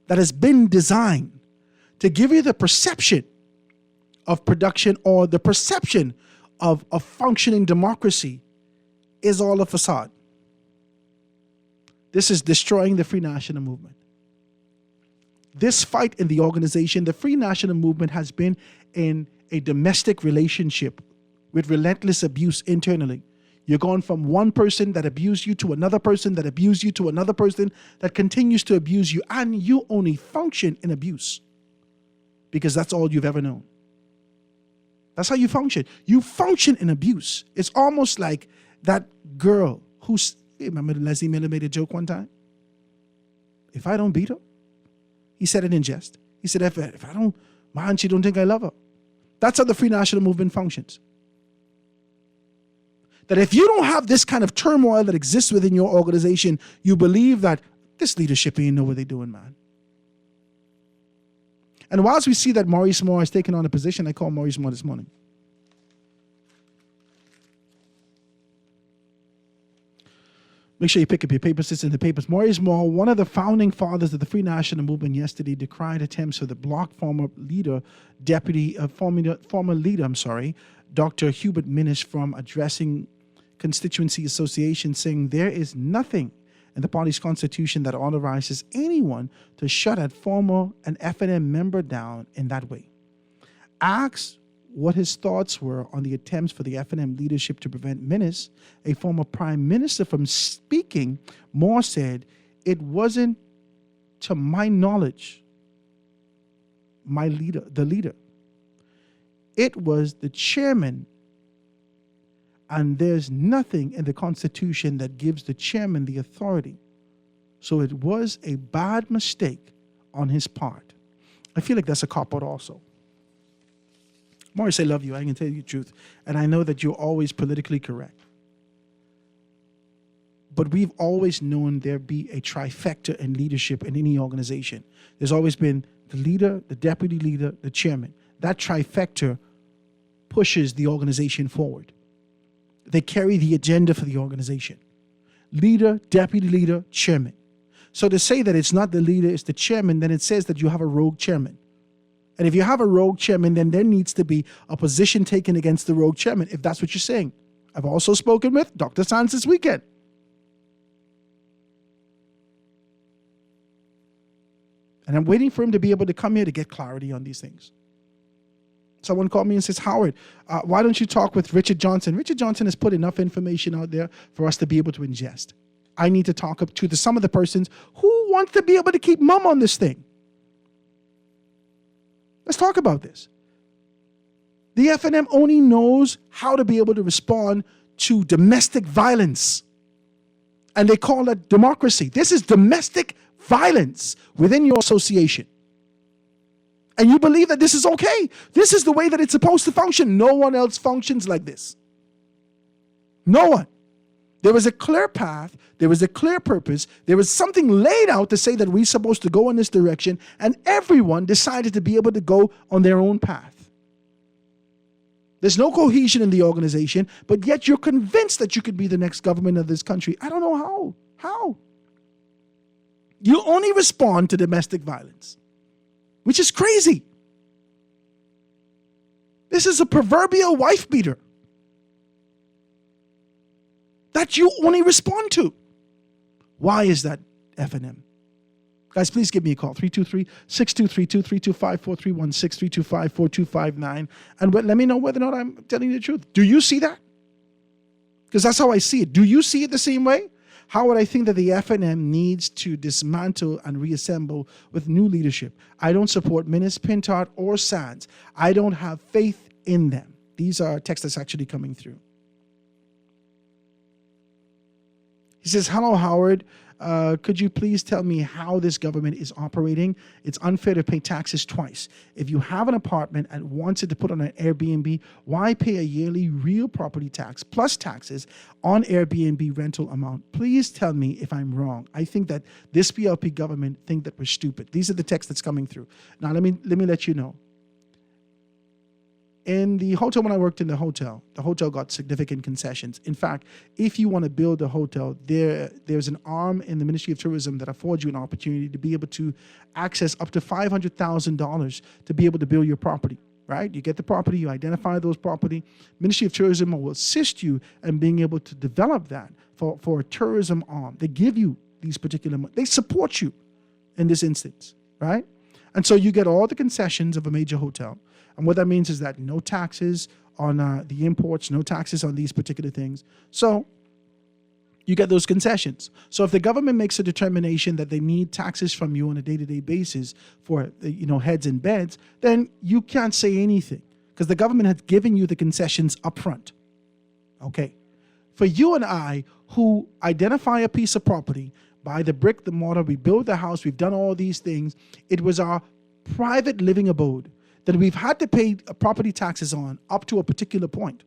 that has been designed to give you the perception of production or the perception of a functioning democracy is all a facade. This is destroying the Free National Movement. This fight in the organization, the Free National Movement, has been in a domestic relationship with relentless abuse internally. You're going from one person that abused you to another person that abused you to another person that continues to abuse you, and you only function in abuse because that's all you've ever known. That's how you function. You function in abuse. It's almost like that girl who's, remember Leslie Miller made a joke one time? If I don't beat her, he said it in jest. He said, if I don't, man, she don't think I love her. That's how the Free National Movement functions. That if you don't have this kind of turmoil that exists within your organization, you believe that this leadership ain't know what they're doing, man. And whilst we see that Maurice Moore has taken on a position, I called Maurice Moore this morning. Make sure you pick up your papers. It's in the papers. Maurice Moore, one of the founding fathers of the Free National Movement, yesterday decried attempts for the bloc former leader, Dr. Hubert Minnish from addressing constituency association, saying there is nothing in the party's constitution that authorizes anyone to shut a former and FNM member down in that way. Asked what his thoughts were on the attempts for the FNM leadership to prevent Minnis, a former prime minister, from speaking, Moore said, "It wasn't, to my knowledge, the leader. It was the chairman. And there's nothing in the Constitution that gives the chairman the authority. So it was a bad mistake on his part." I feel like that's a cop-out also. Morris, I love you. I can tell you the truth. And I know that you're always politically correct. But we've always known there be a trifecta in leadership in any organization. There's always been the leader, the deputy leader, the chairman. That trifecta pushes the organization forward. They carry the agenda for the organization. Leader, deputy leader, chairman. So to say that it's not the leader, it's the chairman, then it says that you have a rogue chairman. And if you have a rogue chairman, then there needs to be a position taken against the rogue chairman, if that's what you're saying. I've also spoken with Dr. Sands this weekend. And I'm waiting for him to be able to come here to get clarity on these things. Someone called me and says, "Howard, why don't you talk with Richard Johnson?" Richard Johnson has put enough information out there for us to be able to ingest. I need to talk up to some of the persons who want to be able to keep mum on this thing. Let's talk about this. The FNM only knows how to be able to respond to domestic violence. And they call it democracy. This is domestic violence within your association. And you believe that this is okay. This is the way that it's supposed to function. No one else functions like this. No one. There was a clear path. There was a clear purpose. There was something laid out to say that we're supposed to go in this direction. And everyone decided to be able to go on their own path. There's no cohesion in the organization, but yet you're convinced that you could be the next government of this country. I don't know how. How? You only respond to domestic violence, which is crazy. This is a proverbial wife beater that you only respond to. Why is that, FNM? Guys, please give me a call, 323-6232, 325-4316, 325-4259, and let me know whether or not I'm telling you the truth. Do you see that? Because that's how I see it. Do you see it the same way? How would I think that the FNM needs to dismantle and reassemble with new leadership? I don't support Minnis, Pintard, or Sands. I don't have faith in them. These are texts that's actually coming through. He says, "Hello, Howard. Could you please tell me how this government is operating? It's unfair to pay taxes twice. If you have an apartment and wanted to put on an Airbnb, why pay a yearly real property tax plus taxes on Airbnb rental amount? Please tell me if I'm wrong. I think that this PLP government think that we're stupid." These are the texts that's coming through. Now, let me let you know. In the hotel, when I worked in the hotel got significant concessions. In fact, if you want to build a hotel, there's an arm in the Ministry of Tourism that affords you an opportunity to be able to access up to $500,000 to be able to build your property, right? You get the property, you identify those property. Ministry of Tourism will assist you in being able to develop that for a tourism arm. They give you these particular, they support you in this instance, right? And so you get all the concessions of a major hotel. And what that means is that no taxes on the imports, no taxes on these particular things. So you get those concessions. So if the government makes a determination that they need taxes from you on a day-to-day basis for heads and beds, then you can't say anything because the government has given you the concessions up front. Okay. For you and I who identify a piece of property, buy the brick, the mortar, we build the house, we've done all these things, it was our private living abode that we've had to pay property taxes on up to a particular point.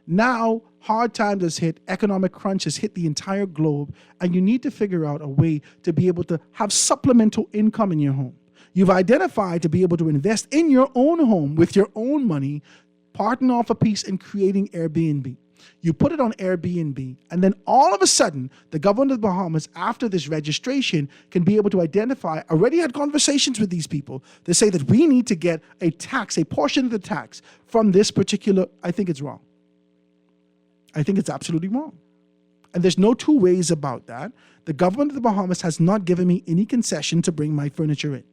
Now, hard times has hit, economic crunch has hit the entire globe, and you need to figure out a way to be able to have supplemental income in your home. You've identified to be able to invest in your own home with your own money, parting off a piece and creating Airbnb. You put it on Airbnb, and then all of a sudden, the government of the Bahamas, after this registration, can be able to identify, already had conversations with these people to say that we need to get a tax, a portion of the tax from this particular, I think it's wrong. I think it's absolutely wrong. And there's no two ways about that. The government of the Bahamas has not given me any concession to bring my furniture in.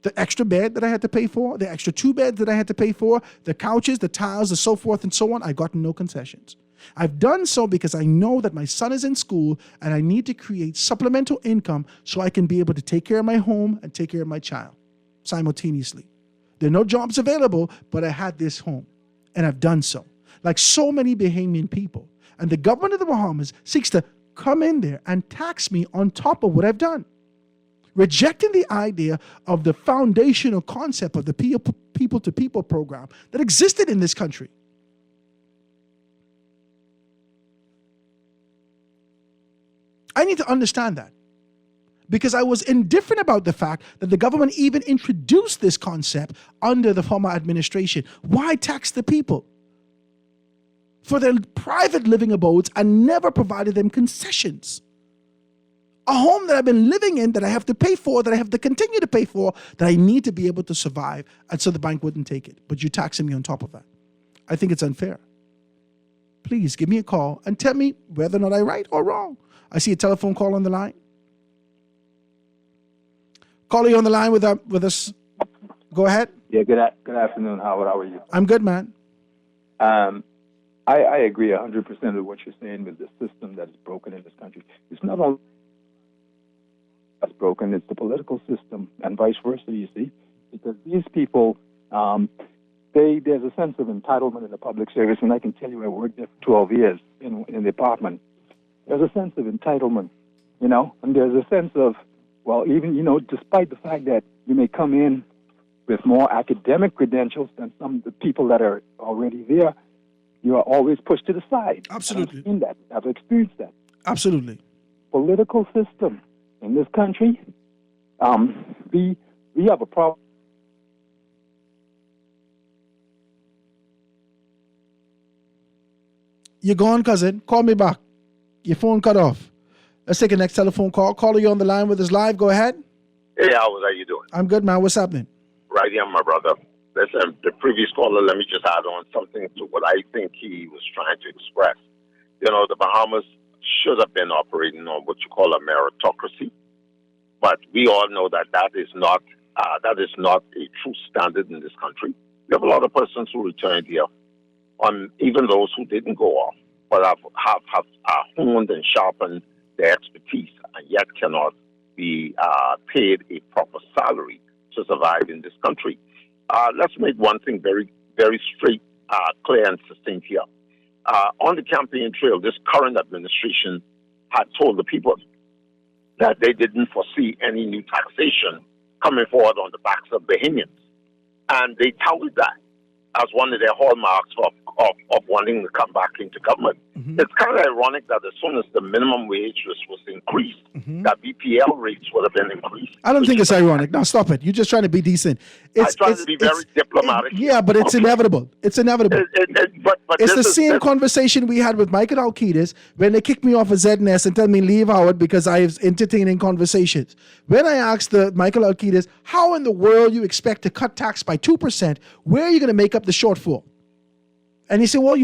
The extra bed that I had to pay for, the extra 2 beds that I had to pay for, the couches, the tiles, and so forth and so on, I got no concessions. I've done so because I know that my son is in school and I need to create supplemental income so I can be able to take care of my home and take care of my child simultaneously. There are no jobs available, but I had this home, and I've done so. Like so many Bahamian people. And the government of the Bahamas seeks to come in there and tax me on top of what I've done, rejecting the idea of the foundational concept of the people-to-people program that existed in this country. I need to understand that, because I was indifferent about the fact that the government even introduced this concept under the former administration. Why tax the people for their private living abodes and never provided them concessions? A home that I've been living in, that I have to pay for, that I have to continue to pay for, that I need to be able to survive, and so the bank wouldn't take it. But you're taxing me on top of that. I think it's unfair. Please give me a call and tell me whether or not I'm right or wrong. I see a telephone call on the line. Caller, you on the line with us. Go ahead. Yeah, good afternoon, Howard. How are you? I'm good, man. I agree 100% with what you're saying with the system that is broken in this country. It's not only that's broken, it's the political system and vice versa, you see, because these people, there's a sense of entitlement in the public service, and I can tell you I worked there for 12 years in the department. There's a sense of entitlement, and there's a sense of, well, even, despite the fact that you may come in with more academic credentials than some of the people that are already there, you are always pushed to the side. Absolutely. I've seen that. I've experienced that. Absolutely. Political system in this country, we have a problem. You're gone, cousin. Call me back. Your phone cut off. Let's take a next telephone call. Caller, you on the line with us live. Go ahead. Hey, Howard, how you doing? I'm good, man. What's happening? Right here, my brother. Listen, the previous caller, let me just add on something to what I think he was trying to express. The Bahamas should have been operating on what you call a meritocracy, but we all know that that is not a true standard in this country. We have a lot of persons who returned here, even those who didn't go off, but have honed and sharpened their expertise and yet cannot be paid a proper salary to survive in this country. Let's make one thing very, very straight, clear, and succinct here. On the campaign trail, this current administration had told the people that they didn't foresee any new taxation coming forward on the backs of Bahamians. And they touted that as one of their hallmarks of wanting to come back into government. Mm-hmm. It's kind of ironic that as soon as the minimum wage was increased, that BPL rates would have been increased. I don't think it's ironic. Now, stop it. You're just trying to be decent. I'm trying to be very diplomatic. Yeah, but it's inevitable. It's inevitable. But it's the same conversation we had with Michael Alcides when they kicked me off of ZNS and tell me leave Howard because I was entertaining conversations. When I asked Michael Alcides, how in the world you expect to cut tax by 2%, where are you going to make up the shortfall? And he said, well,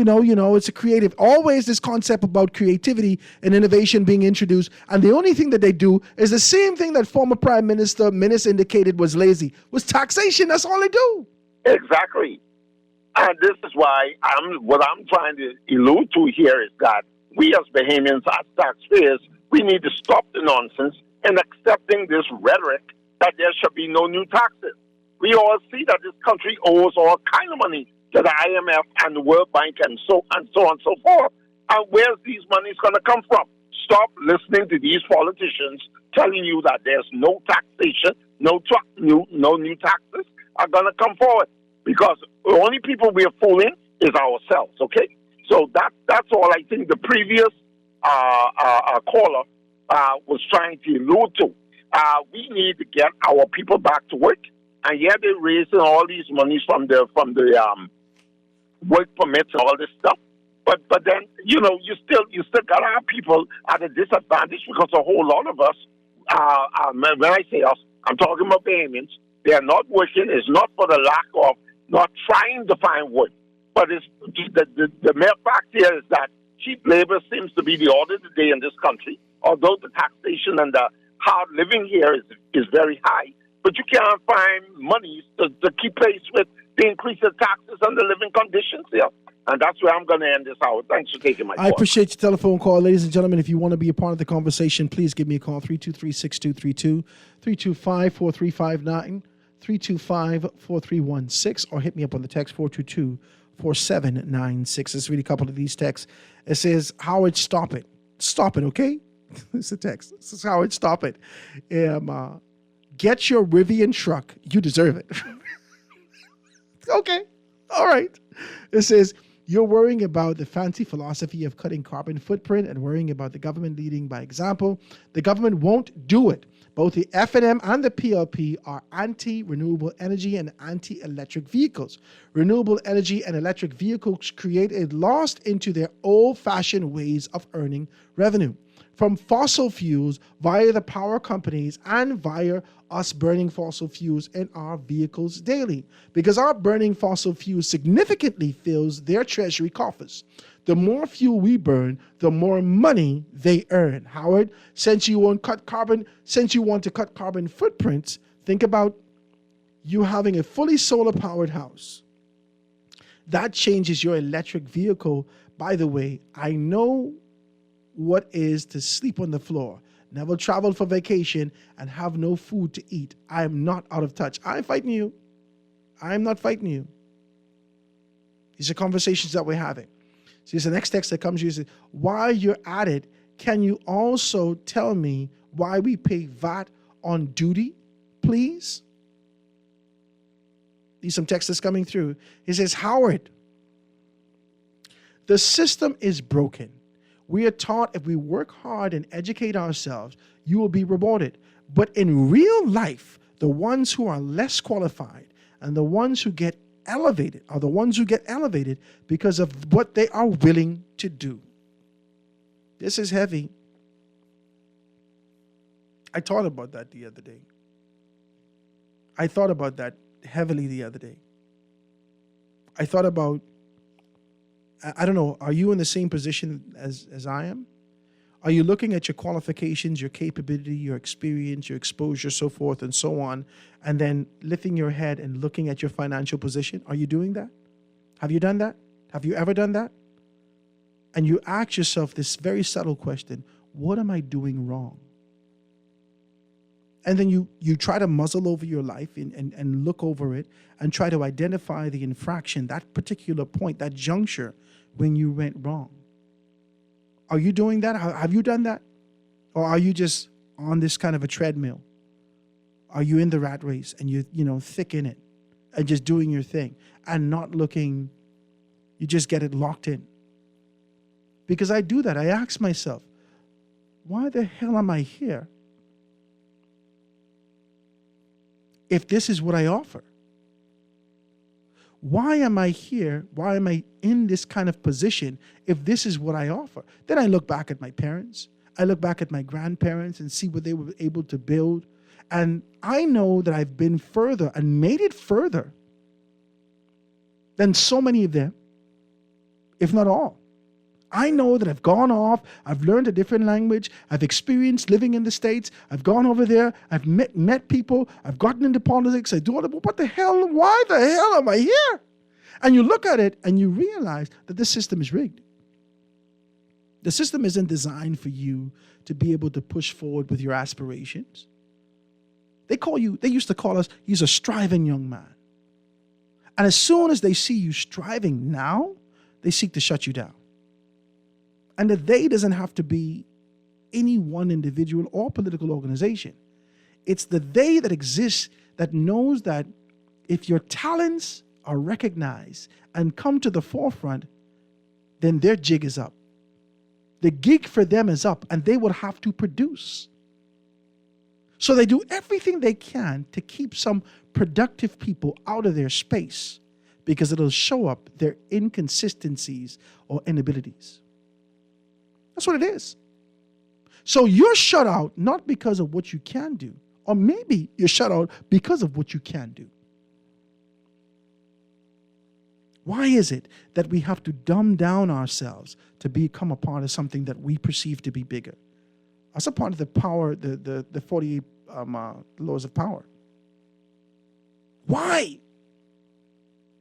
it's a creative. Always this concept about creativity and innovation being introduced. And the only thing that they do is the same thing that former Prime Minister Minnis indicated was lazy, was taxation. That's all they do. Exactly. And this is why what I'm trying to allude to here is that we as Bahamians, as taxpayers, we need to stop the nonsense and accepting this rhetoric that there should be no new taxes. We all see that this country owes all kind of money to the IMF and the World Bank and so on and so forth. And where's these monies going to come from? Stop listening to these politicians telling you that there's no taxation, no new taxes are going to come forward. Because the only people we are fooling is ourselves, okay? So that's all I think the previous caller was trying to allude to. We need to get our people back to work. And yet they're raising all these monies from the work permits and all this stuff. But then, you still got our people at a disadvantage because a whole lot of us, when I say us, I'm talking about Bahamians, they are not working. It's not for the lack of not trying to find work. But it's the mere fact here is that cheap labor seems to be the order of the day in this country. Although the taxation and the hard living here is very high, but you can't find money to keep pace with the increase of taxes and the living conditions here. And that's where I'm going to end this hour. Thanks for taking my call. I appreciate your telephone call. Ladies and gentlemen, if you want to be a part of the conversation, please give me a call, 323-6232, 325-4359, 325-4316, or hit me up on the text 422-4796. Let's read a couple of these texts. It says, Howard, stop it. Stop it, okay? It's a text. This is Howard, stop it. Get your Rivian truck. You deserve it. Okay. All right. It says, you're worrying about the fancy philosophy of cutting carbon footprint and worrying about the government leading by example. The government won't do it. Both the FNM and the PLP are anti-renewable energy and anti-electric vehicles. Renewable energy and electric vehicles create a loss into their old-fashioned ways of earning revenue from fossil fuels via the power companies and via us burning fossil fuels in our vehicles daily, because our burning fossil fuels significantly fills their treasury coffers. The more fuel we burn, the more money they earn. Howard, since you want to cut carbon footprints, think about you having a fully solar powered house. That changes your electric vehicle. By the way, I know what is to sleep on the floor, never travel for vacation, and have no food to eat. I am not out of touch. I'm fighting you. I'm not fighting you. These are conversations that we're having. So here's the next text that comes to you. Says, while you're at it, can you also tell me why we pay VAT on duty, please? These are some texts that's coming through. He says, Howard, the system is broken. We are taught if we work hard and educate ourselves, you will be rewarded. But in real life, the ones who are less qualified and the ones who get elevated are the ones who get elevated because of what they are willing to do. This is heavy. I thought about that the other day. I thought about that heavily the other day. I thought about, I don't know, are you in the same position as I am? Are you looking at your qualifications, your capability, your experience, your exposure, so forth and so on, and then lifting your head and looking at your financial position? Are you doing that? Have you done that? Have you ever done that? And you ask yourself this very subtle question, what am I doing wrong? And then you try to muzzle over your life and look over it and try to identify the infraction, that particular point, that juncture when you went wrong. Are you doing that? Have you done that? Or are you just on this kind of a treadmill? Are you in the rat race and you're thick in it and just doing your thing and not looking, you just get it locked in? Because I do that. I ask myself, why the hell am I here if this is what I offer? Why am I here? Why am I in this kind of position if this is what I offer? Then I look back at my parents. I look back at my grandparents and see what they were able to build. And I know that I've been further and made it further than so many of them, if not all. I know that I've gone off, I've learned a different language, I've experienced living in the States, I've gone over there, I've met people, I've gotten into politics, I do all that, what the hell, why the hell am I here? And you look at it and you realize that this system is rigged. The system isn't designed for you to be able to push forward with your aspirations. They used to call us, he's a striving young man. And as soon as they see you striving now, they seek to shut you down. And the they doesn't have to be any one individual or political organization. It's the they that exists that knows that if your talents are recognized and come to the forefront, then their jig is up. The gig for them is up and they will have to produce. So they do everything they can to keep some productive people out of their space because it'll show up their inconsistencies or inabilities. That's what it is. So you're shut out not because of what you can do, or maybe you're shut out because of what you can do. Why is it that we have to dumb down ourselves to become a part of something that we perceive to be bigger? That's a part of the power, the 48 laws of power. Why?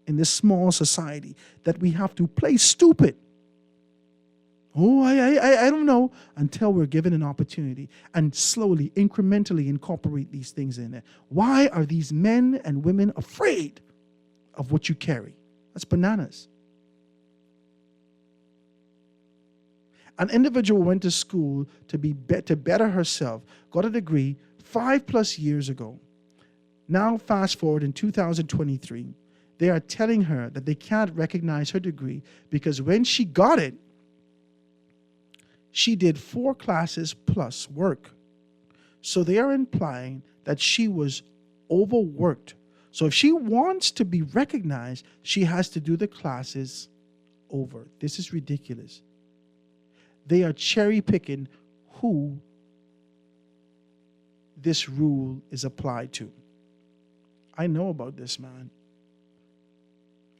In this small society that we have to play stupid. Oh, I don't know, until we're given an opportunity and slowly, incrementally incorporate these things in there. Why are these men and women afraid of what you carry? That's bananas. An individual went to school to better herself, got a degree 5+ years ago. Now, fast forward in 2023, they are telling her that they can't recognize her degree because when she got it, she did 4 classes plus work. So they are implying that she was overworked. So if she wants to be recognized, she has to do the classes over. This is ridiculous. They are cherry picking who this rule is applied to. I know about this, man.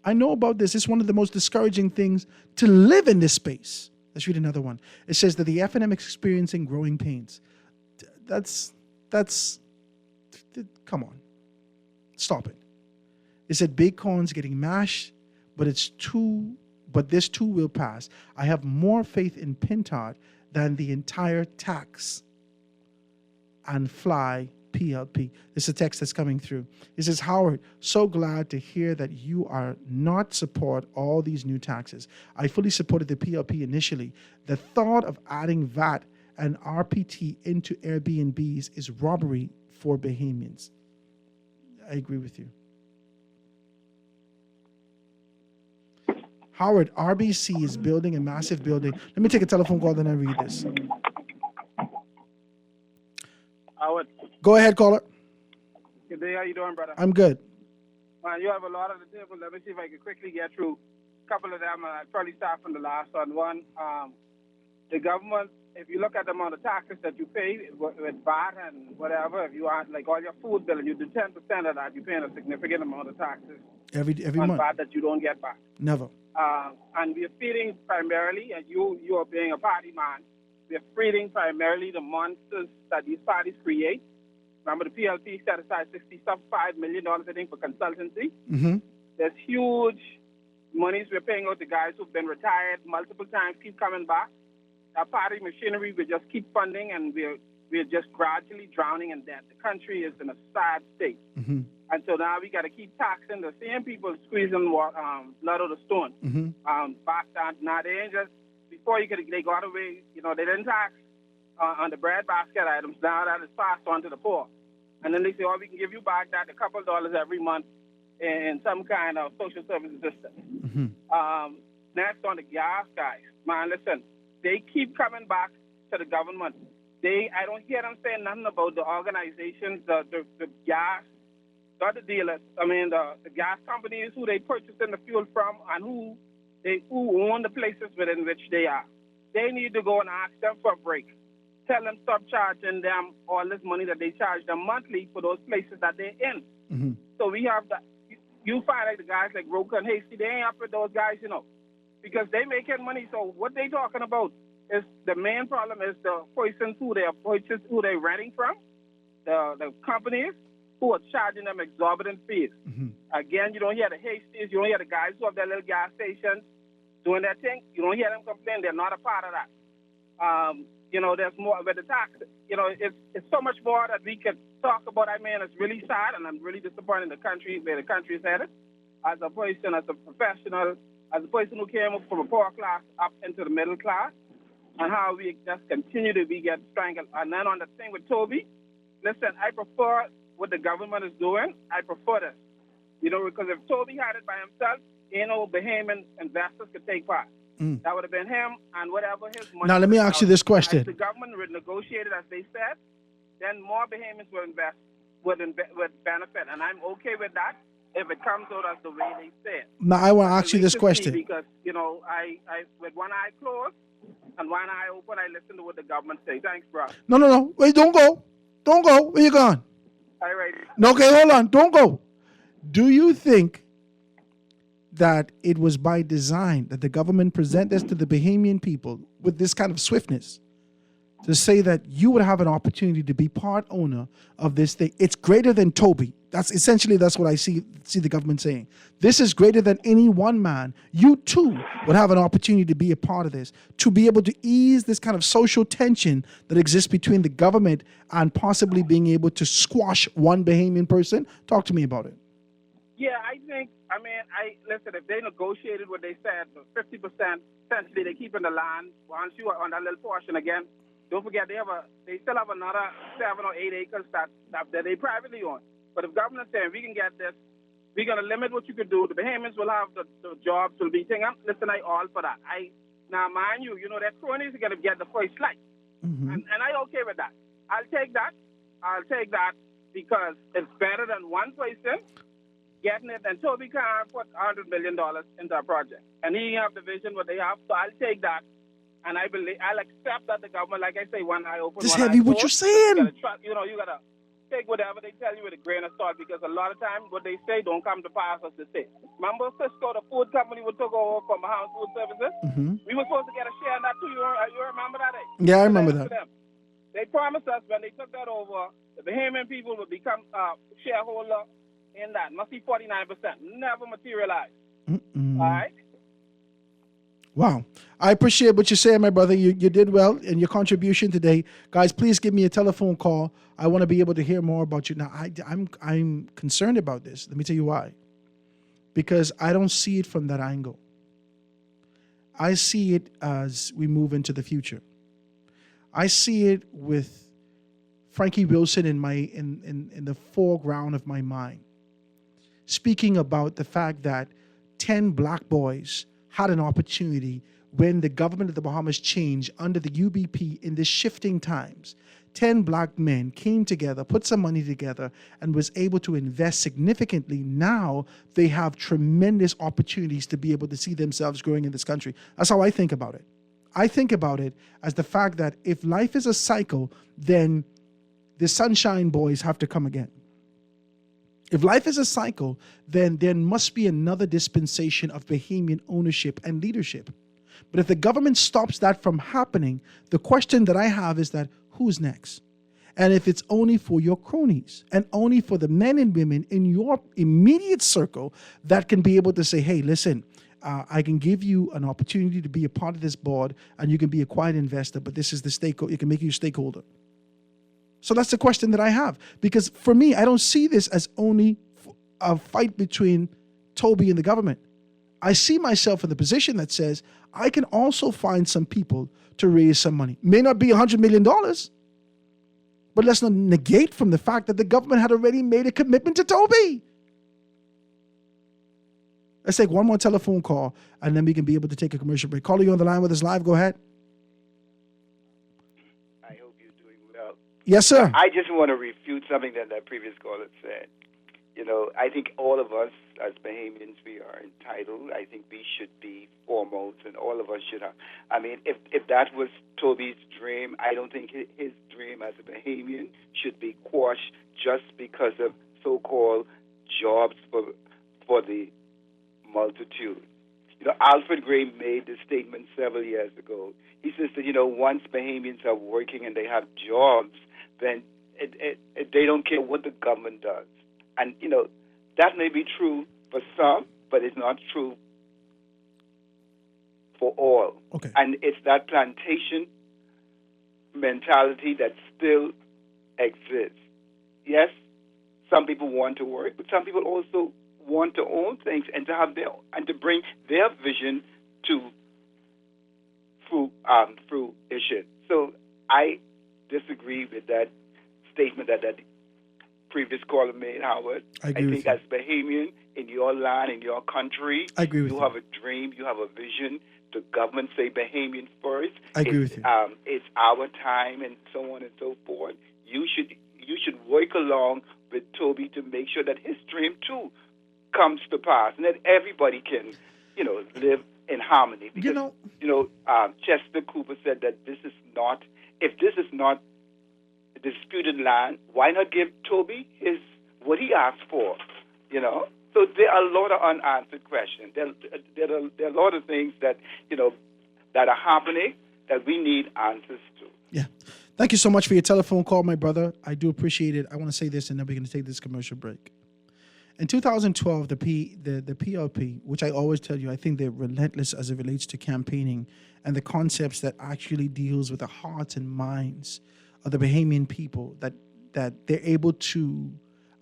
I know about this. It's one of the most discouraging things to live in this space. Let's read another one. It says that the FNM is experiencing growing pains. That's, come on. Stop it. It said big corn's getting mashed, but this too will pass. I have more faith in Pintard than the entire tax and fly PLP. This is a text that's coming through. It says, Howard, so glad to hear that you are not support all these new taxes. I fully supported the PLP initially. The thought of adding VAT and RPT into Airbnbs is robbery for Bahamians. I agree with you. Howard, RBC is building a massive building. Let me take a telephone call, then I read this. Howard. Go ahead, caller. Good day. How you doing, brother? I'm good. You have a lot on the table. Let me see if I can quickly get through a couple of them. I'll probably start from the last one. One, the government, if you look at the amount of taxes that you pay with VAT and whatever, if you want, like all your food bill, and you do 10% of that, you're paying a significant amount of taxes every on month. VAT that you don't get back. Never. And we're feeding primarily, and you are being a party man, we're feeding primarily the monsters that these parties create. Remember, the PLP set aside $65 million, I think, for consultancy. Mm-hmm. There's huge monies we're paying out to guys who've been retired multiple times, keep coming back. That party machinery, we just keep funding, and we're just gradually drowning in debt. The country is in a sad state. Mm-hmm. And so now we got to keep taxing the same people squeezing blood out of the stone. Mm-hmm. Back down. Now, they ain't just, before they got away, they didn't tax on the bread basket items. Now that is passed on to the poor. And then they say, we can give you back that a couple of dollars every month in some kind of social service assistance. Mm-hmm. Next on the gas guys. Man, listen, they keep coming back to the government. I don't hear them saying nothing about the organizations, the gas, not the dealers. I mean, the gas companies who they purchasing the fuel from and who own the places within which they are. They need to go and ask them for a break. Tell them stop charging them all this money that they charge them monthly for those places that they're in. Mm-hmm. So we have you find like the guys like Roker and Hasty, they ain't up with those guys, because they making money. So what they talking about is the main problem is the persons who they're renting from, the companies who are charging them exorbitant fees. Mm-hmm. Again, you don't hear the Hasties, you don't hear the guys who have their little gas stations doing their thing. You don't hear them complain. They're not a part of that. There's more with the tax. It's so much more that we could talk about. I mean, it's really sad, and I'm really disappointed in the country, where the country is headed. As a person, as a professional, as a person who came up from a poor class up into the middle class, and how we just continue to get strangled. And then on the thing with Toby, listen, I prefer what the government is doing. I prefer this. Because if Toby had it by himself, Bahamian investors could take part. That would have been him and whatever his money. Now, let me ask you this question. If the government would negotiate it as they said, then more Bahamians will invest, would benefit. And I'm okay with that if it comes out as the way they say it. Now, I want to ask you this question. Because, I with one eye closed and one eye open, I listen to what the government say. Thanks, bro. No. Wait, don't go. Don't go. Where you going? All right. No, okay, hold on. Don't go. Do you think that it was by design that the government present this to the Bahamian people with this kind of swiftness to say that you would have an opportunity to be part owner of this thing. It's greater than Toby. That's what I see the government saying. This is greater than any one man. You too would have an opportunity to be a part of this, to be able to ease this kind of social tension that exists between the government and possibly being able to squash one Bahamian person. Talk to me about it. Yeah, listen, if they negotiated what they said, 50%, essentially they're keeping the land. Once you are on that little portion again, don't forget they still have another 7 or 8 acres that they privately own. But if government's saying we can get this, we're going to limit what you can do. The Bahamians will have the jobs, will be thing. Listen, I all for that. Now, mind you, that cronies are going to get the first slice. Mm-hmm. And I okay with that. I'll take that because it's better than one person getting it. And Toby can't put $100 million into a project. And he have the vision what they have, so I'll take that. And I'll accept that the government, like I say, one eye open. This heavy what you're saying. You got to take whatever they tell you with a grain of salt, because a lot of times what they say don't come to pass as they say. Remember Cisco, the food company, we took over from Bahamas Food Services? Mm-hmm. We were supposed to get a share in that too. You remember that? Yeah, I remember that. They promised us when they took that over, the Bahamian people would become shareholder in that. Must be 49%. Never materialized. Mm-mm. All right? Wow. I appreciate what you're saying, my brother. You did well in your contribution today. Guys, please give me a telephone call. I want to be able to hear more about you. Now, I'm concerned about this. Let me tell you why. Because I don't see it from that angle. I see it as we move into the future. I see it with Frankie Wilson in the foreground of my mind, speaking about the fact that 10 black boys had an opportunity when the government of the Bahamas changed under the UBP in the shifting times. 10 black men came together, put some money together, and was able to invest significantly. Now they have tremendous opportunities to be able to see themselves growing in this country. That's how I think about it. I think about it as the fact that if life is a cycle, then the Sunshine Boys have to come again. If life is a cycle, then there must be another dispensation of Bahamian ownership and leadership. But if the government stops that from happening, the question that I have is that who's next? And if it's only for your cronies and only for the men and women in your immediate circle that can be able to say, hey, listen, I can give you an opportunity to be a part of this board and you can be a quiet investor, but this is the stakeholder. It can make you a stakeholder. So that's the question that I have. Because for me, I don't see this as only a fight between Toby and the government. I see myself in the position that says I can also find some people to raise some money. May not be $100 million, but let's not negate from the fact that the government had already made a commitment to Toby. Let's take one more telephone call, and then we can be able to take a commercial break. Caller, you on the line with us live. Go ahead. Yes, sir. I just want to refute something that previous caller said. I think all of us as Bahamians, we are entitled. I think we should be foremost, and all of us should have. I mean, if that was Toby's dream, I don't think his dream as a Bahamian should be quashed just because of so-called jobs for the multitude. Alfred Gray made this statement several years ago. He says that, once Bahamians are working and they have jobs, then they don't care what the government does. And, that may be true for some, but it's not true for all. Okay. And it's that plantation mentality that still exists. Yes, some people want to work, but some people also want to own things and to have to bring their vision to fruition. So I disagree with that statement that previous caller made, Howard. I think as Bahamian, in your land, in your country, I agree with you have a dream, you have a vision. The government say Bahamian first. I agree with you. It's our time and so on and so forth. You should work along with Toby to make sure that his dream too comes to pass, and that everybody can, live in harmony. Because, Chester Cooper said that if this is not disputed land, why not give Toby what he asked for? So there are a lot of unanswered questions. There are a lot of things that that are happening that we need answers to. Yeah. Thank you so much for your telephone call, my brother. I do appreciate it. I want to say this, and then we're going to take this commercial break. In 2012, the PLP, which I always tell you, I think they're relentless as it relates to campaigning and the concepts that actually deals with the hearts and minds of the Bahamian people, that they're able to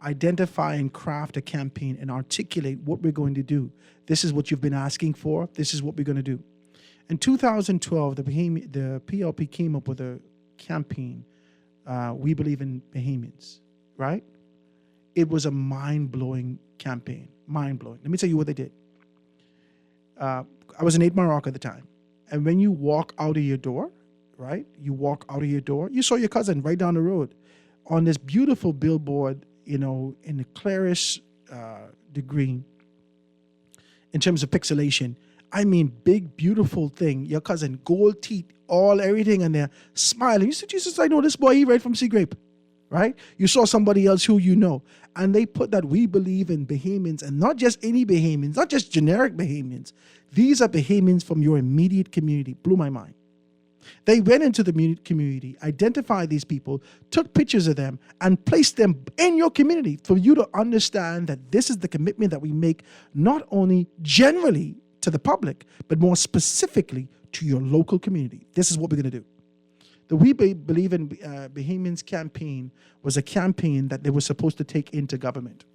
identify and craft a campaign and articulate what we're going to do. This is what you've been asking for. This is what we're going to do. In 2012, the PLP came up with a campaign, We Believe in Bahamians, right? It was a mind-blowing campaign, mind-blowing. Let me tell you what they did. I was in 8 Mile Rock at the time. And when you walk out of your door, right? You walk out of your door, you saw your cousin right down the road on this beautiful billboard, in the clearest degree in terms of pixelation. I mean, big, beautiful thing. Your cousin, gold teeth, everything in there, smiling. You said, Jesus, I know this boy, he right from Sea Grape, right? You saw somebody else who you know. And they put that We Believe in Bahamians, and not just any Bahamians, not just generic Bahamians. These are Bahamians from your immediate community. Blew my mind. They went into the community, identified these people, took pictures of them, and placed them in your community for you to understand that this is the commitment that we make, not only generally to the public, but more specifically to your local community. This is what we're going to do. The We Believe in Bahamians campaign was a campaign that they were supposed to take into government.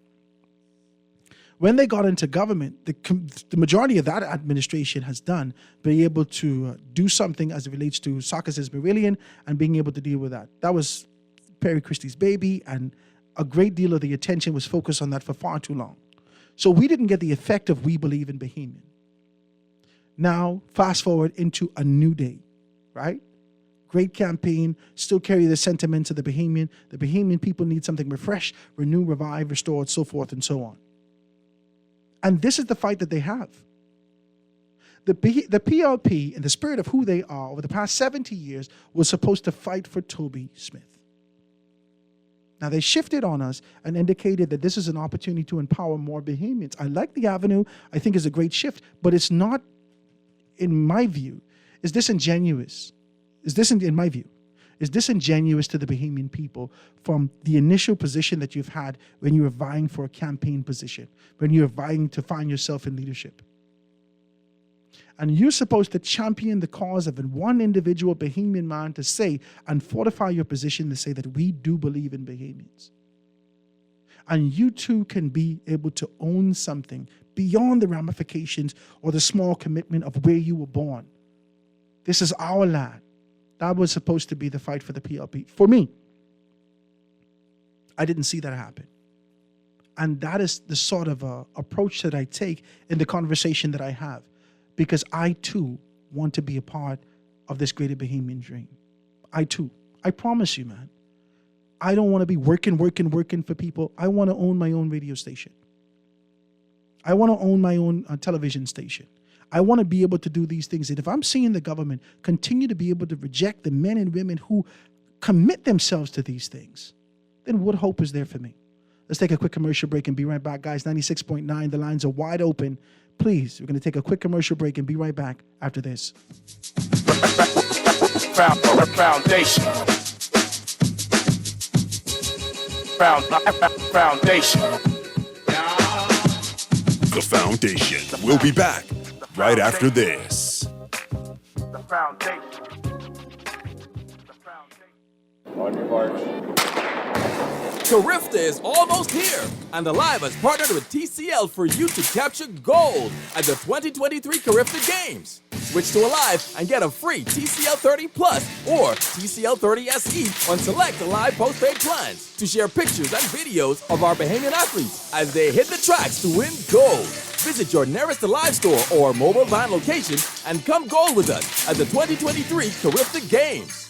When they got into government, the majority of that administration has done, be able to do something as it relates to Sarkis's Marillion and being able to deal with that. That was Perry Christie's baby, and a great deal of the attention was focused on that for far too long. So we didn't get the effect of We Believe in Bahamian. Now, fast forward into a new day, right? Great campaign, still carry the sentiments of the Bahamian. The Bahamian people need something refreshed, renewed, revived, restored, so forth and so on. And this is the fight that they have. The PLP, in the spirit of who they are, over the past 70 years, was supposed to fight for Toby Smith. Now, they shifted on us and indicated that this is an opportunity to empower more Bahamians. I like the avenue. I think it's a great shift, but it's not, in my view, is disingenuous. In my view, is disingenuous to the Bahamian people from the initial position that you've had when you were vying for a campaign position, when you were vying to find yourself in leadership. And you're supposed to champion the cause of one individual Bahamian man to say and fortify your position to say that we do believe in Bahamians. And you too can be able to own something beyond the ramifications or the small commitment of where you were born. This is our land. That was supposed to be the fight for the PLP. For me, I didn't see that happen. And that is the sort of approach that I take in the conversation that I have, because I too want to be a part of this greater Bahamian dream. I too. I promise you, man. I don't want to be working for people. I want to own my own radio station. I want to own my own television station. I want to be able to do these things. And if I'm seeing the government continue to be able to reject the men and women who commit themselves to these things, then what hope is there for me? Let's take a quick commercial break and be right back. Guys, 96.9, the lines are wide open. Please, we're going to take a quick commercial break and be right back after this. Foundation. The Foundation. We'll be back right after this. The Foundation. On your march. Carifta is almost here, and the Live has partnered with TCL for you to capture gold at the 2023 Carifta Games. Switch to Alive and get a free TCL 30 Plus or TCL 30 SE on select Alive postpaid plans to share pictures and videos of our Bahamian athletes as they hit the tracks to win gold. Visit your nearest Alive store or mobile van location and come gold with us at the 2023 Carifta Games.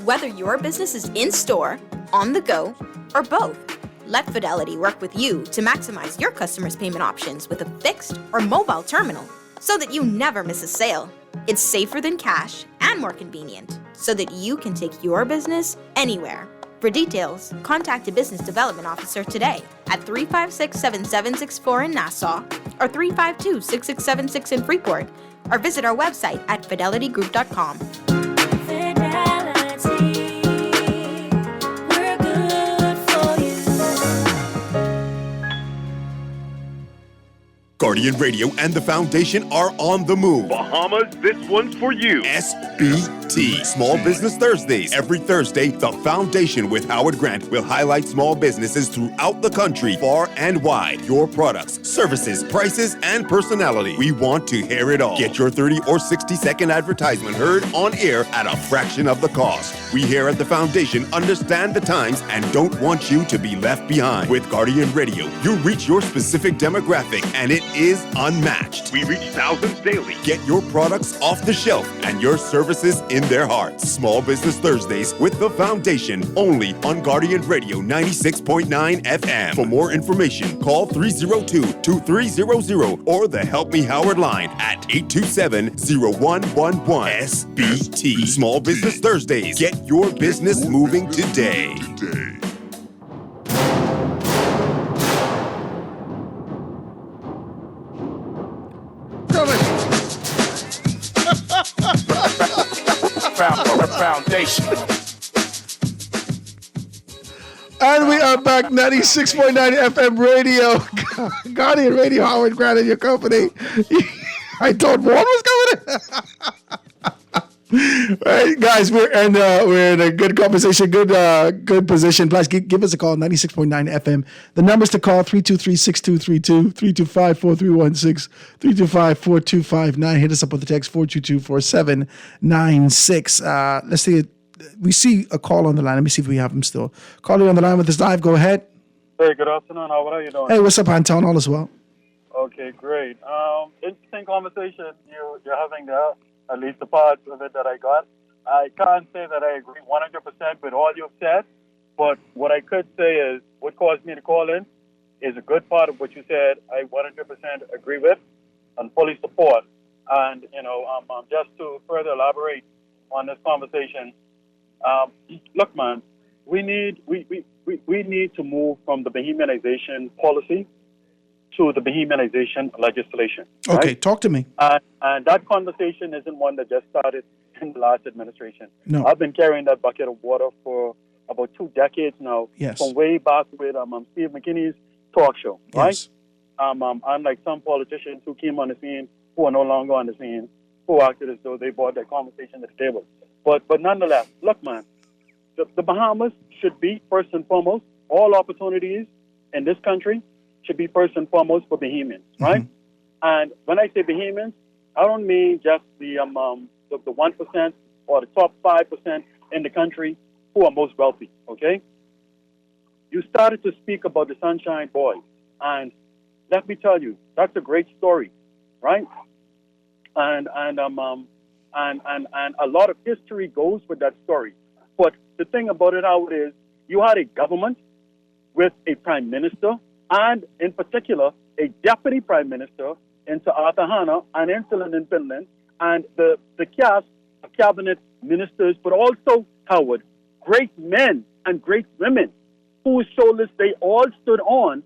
Whether your business is in-store, on the go, or both, let Fidelity work with you to maximize your customers' payment options with a fixed or mobile terminal so that you never miss a sale. It's safer than cash and more convenient so that you can take your business anywhere. For details, contact a business development officer today at 356-7764 in Nassau or 352-6676 in Freeport, or visit our website at fidelitygroup.com. Guardian Radio and the Foundation are on the move. Bahamas, this one's for you. SBT, Small Business Thursdays. Every Thursday, the Foundation with Howard Grant will highlight small businesses throughout the country, far and wide. Your products, services, prices, and personality. We want to hear it all. Get your 30 or 60-second advertisement heard on air at a fraction of the cost. We here at the Foundation understand the times and don't want you to be left behind. With Guardian Radio, you reach your specific demographic, and it is unmatched. We reach thousands daily. Get your products off the shelf and your services in their hearts. Small Business Thursdays with the Foundation, only on Guardian Radio 96.9 FM. For more information, call 302-2300 or the Help Me Howard line at 827-0111. SBT. Small Business Thursdays. Get your business moving today. Foundation. And we are back, 96.9 FM radio, Guardian Radio, Howard Grant and your company. I thought one was coming in. Right, guys, we're in a good conversation, good position. Plus, give us a call, 96.9 FM. The numbers to call, 323-6232, 325-4316, 325-4259. Hit us up with the text, 422-4796. Let's see it. We see a call on the line. Let me see if we have him still. Caller on the line with us live. Go ahead. Hey, good afternoon. How are you doing? Hey, what's up, Anton? All is well. Okay, great. Interesting conversation you're having there, at least the parts of it that I got. I can't say that I agree 100% with all you've said, but what I could say is what caused me to call in is a good part of what you said I 100% agree with and fully support. And, just to further elaborate on this conversation, look, man, we need to move from the Bahamianization policy to the Bahamianization legislation. Right? Okay, talk to me. And that conversation isn't one that just started in the last administration. No. I've been carrying that bucket of water for about 2 decades now. Yes. From way back with Steve McKinney's talk show, right? Yes. Unlike some politicians who came on the scene, who are no longer on the scene, who acted as though they brought that conversation to the table. But nonetheless, look, man, the Bahamas should be first and foremost. All opportunities in this country should be first and foremost for Bahamians, right? Mm-hmm. And when I say Bahamians, I don't mean just the 1% or the top 5% in the country who are most wealthy, okay? You started to speak about the Sunshine Boys, and let me tell you, that's a great story, right? And a lot of history goes with that story. But the thing about it, Howard, is you had a government with a prime minister and, in particular, a deputy prime minister into Arthur Hanna and Insulin in Finland, and the cast of cabinet ministers, but also, Howard, great men and great women whose shoulders they all stood on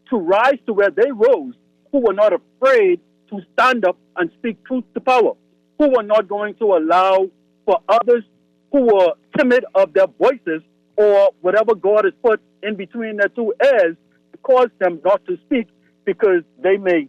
to rise to where they rose, who were not afraid to stand up and speak truth to power, who were not going to allow for others who were timid of their voices or whatever God has put in between their two ears to cause them not to speak, because they may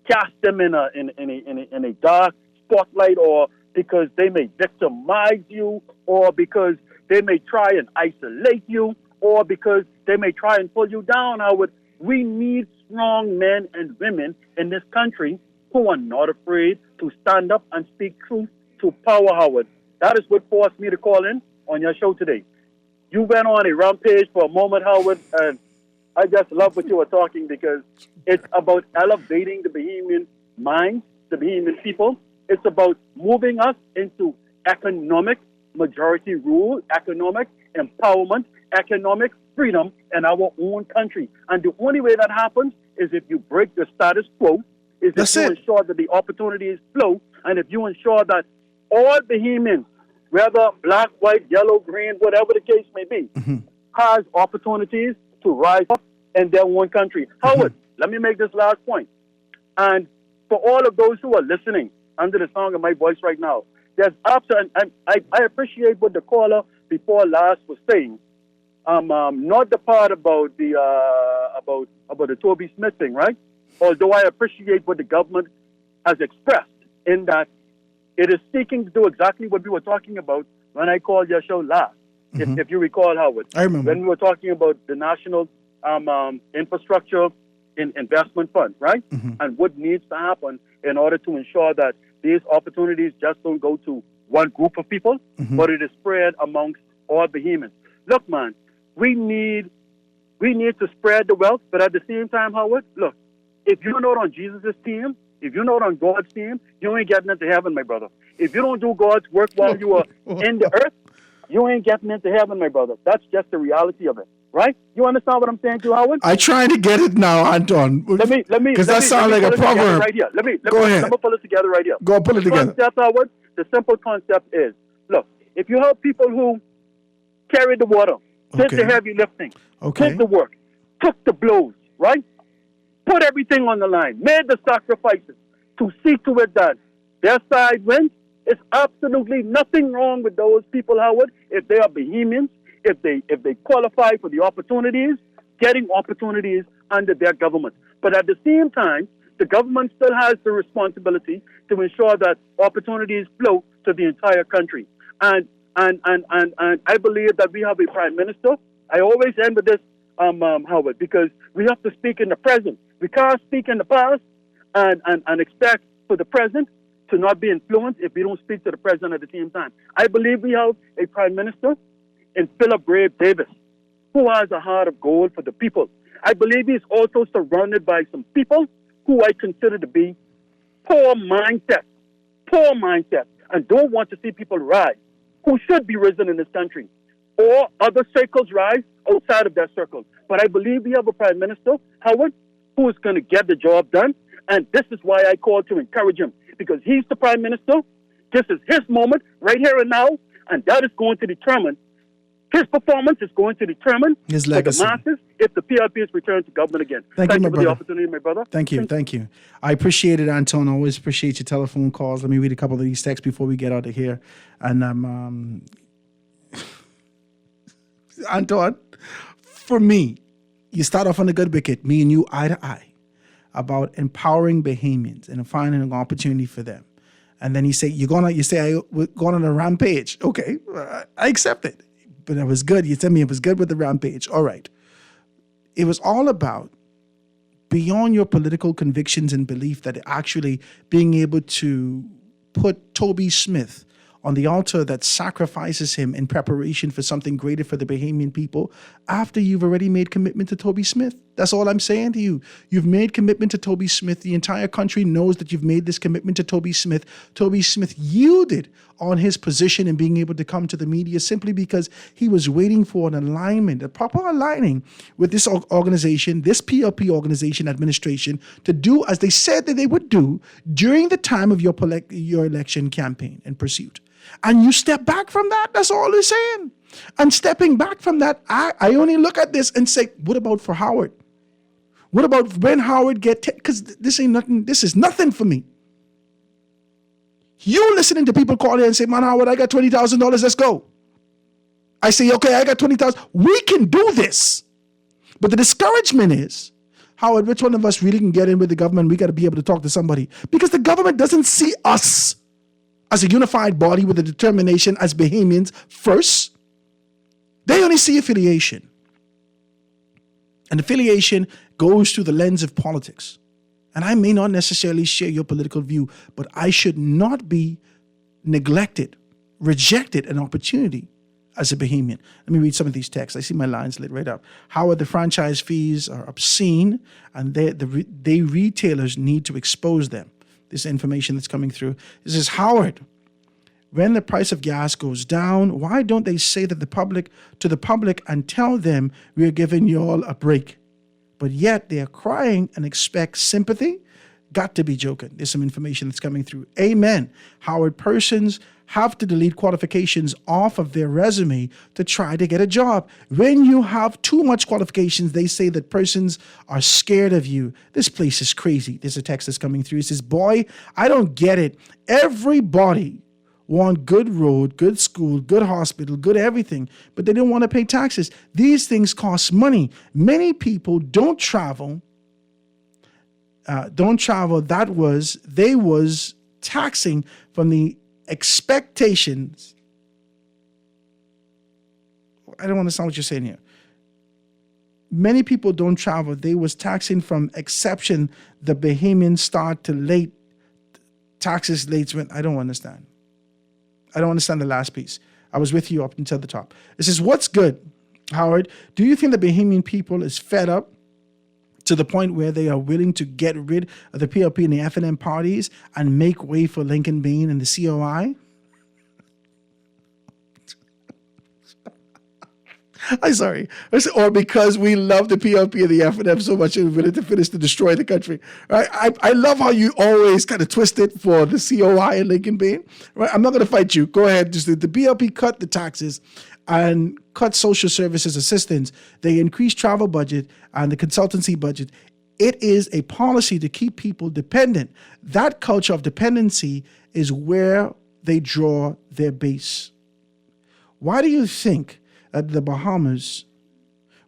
cast them in a dark spotlight, or because they may victimize you, or because they may try and isolate you, or because they may try and pull you down. Howard, we need strong men and women in this country who are not afraid to stand up and speak truth to power, Howard. That is what forced me to call in on your show today. You went on a rampage for a moment, Howard, and I just love what you were talking, because it's about elevating the Bahamian mind, the Bahamian people. It's about moving us into economic majority rule, economic empowerment, economic freedom in our own country. And the only way that happens is if you break the status quo, is if you ensure that the opportunities flow, and if you ensure that all Bahamians whether black, white, yellow, green, whatever the case may be, has opportunities to rise up in their own country. Howard, let me make this last point. And for all of those who are listening under the sound of my voice right now, there's absolutely, I appreciate what the caller before last was saying. Not the part about the Toby Smith thing, right? Although I appreciate what the government has expressed in that it is seeking to do exactly what we were talking about when I called your show last. If you recall, Howard, I remember when we were talking about the National Infrastructure Investment Fund, right? And what needs to happen in order to ensure that these opportunities just don't go to one group of people, but it is spread amongst all Bahamians. Look, man, we need to spread the wealth, but at the same time, Howard, look, if you're not on Jesus' team, if you're not on God's team, you ain't getting into heaven, my brother. If you don't do God's work while you are in the earth, you ain't getting into heaven, my brother. That's just the reality of it, right? You understand what I'm saying to you, Howard? I try to get it now, Anton. Let me, because that sounds like a proverb. Right here. Let me ahead. pull it together right here. Go pull it together. Concept, Howard. The simple concept is: look, if you help people who carried the water, did the heavy lifting, did the work, took the blows, right? Put everything on the line, made the sacrifices to see to it that their side wins. It's absolutely nothing wrong with those people, Howard, if they are Bahamians, if they qualify for the opportunities, getting opportunities under their government. But at the same time, the government still has the responsibility to ensure that opportunities flow to the entire country. And I believe that we have a prime minister. I always end with this, Howard, because we have to speak in the present. We can't speak in the past and expect for the present to not be influenced if we don't speak to the president at the same time. I believe we have a prime minister in Philip Grave Davis who has a heart of gold for the people. I believe he's also surrounded by some people who I consider to be poor mindsets, and don't want to see people rise, who should be risen in this country, or other circles rise outside of that circle. But I believe we have a prime minister, Howard, who is going to get the job done, and this is why I call to encourage him, because he's the prime minister. This is his moment, right here and now, and that is going to determine, his performance is going to determine his legacy. For the masses if the PRP is returned to government again. Thank you, my for brother. the opportunity, my brother. Thank you. I appreciate it, Anton. I always appreciate your telephone calls. Let me read a couple of these texts before we get out of here. And Anton, for me, you start off on a good wicket, me and you eye to eye, about empowering Bahamians and finding an opportunity for them. And then you say we're going on a rampage. Okay, I accept it. But it was good. You tell me it was good with the rampage. All right. It was all about, beyond your political convictions and belief, that actually being able to put Toby Smith on the altar that sacrifices him in preparation for something greater for the Bahamian people after you've already made commitment to Toby Smith. That's all I'm saying to you. You've made commitment to Toby Smith. The entire country knows that you've made this commitment to Toby Smith. Toby Smith yielded on his position and being able to come to the media simply because he was waiting for an alignment, a proper aligning with this organization, this PLP organization administration, to do as they said that they would do during the time of your election campaign and pursuit. And you step back from that. That's all they're saying. And stepping back from that, I only look at this and say, what about for Howard? What about when Howard because this ain't nothing. This is nothing for me. You listening to people call in and say, man, Howard, I got $20,000. Let's go. I say, okay, I got $20,000. We can do this. But the discouragement is, Howard, which one of us really can get in with the government? We got to be able to talk to somebody, because the government doesn't see us as a unified body with a determination as Bahamians first. They only see affiliation. And affiliation goes through the lens of politics. And I may not necessarily share your political view, but I should not be neglected, rejected an opportunity as a Bahamian. Let me read some of these texts. I see my lines lit right up. Howard, the franchise fees are obscene, and they retailers need to expose them. This information that's coming through. This is Howard. When the price of gas goes down, why don't they say that to the public and tell them we're giving you all a break? But yet they are crying and expect sympathy. Got to be joking. There's some information that's coming through. Amen. Howard, persons have to delete qualifications off of their resume to try to get a job. When you have too much qualifications, they say that persons are scared of you. This place is crazy. There's a text that's coming through. It says, boy, I don't get it. Everybody want good road, good school, good hospital, good everything, but they don't want to pay taxes. These things cost money. Many people don't travel. They was taxing from the expectations. I don't understand what you're saying here. Many people don't travel. They was taxing from exception, the Bahamian start to late taxes late. I don't understand. I don't understand the last piece. I was with you up until the top. It says, what's good, Howard? Do you think the Bahamian people is fed up to the point where they are willing to get rid of the PLP and the FNM parties and make way for Lincoln Bain and the COI? I'm sorry. Or because we love the PLP and the FNM so much and we're willing to finish to destroy the country. Right? I love how you always kind of twist it for the COI and Lincoln Bain. Right? I'm not going to fight you. Go ahead. Just the PLP cut the taxes and cut social services assistance. They increase travel budget and the consultancy budget. It is a policy to keep people dependent. That culture of dependency is where they draw their base. Why do you think that the Bahamas,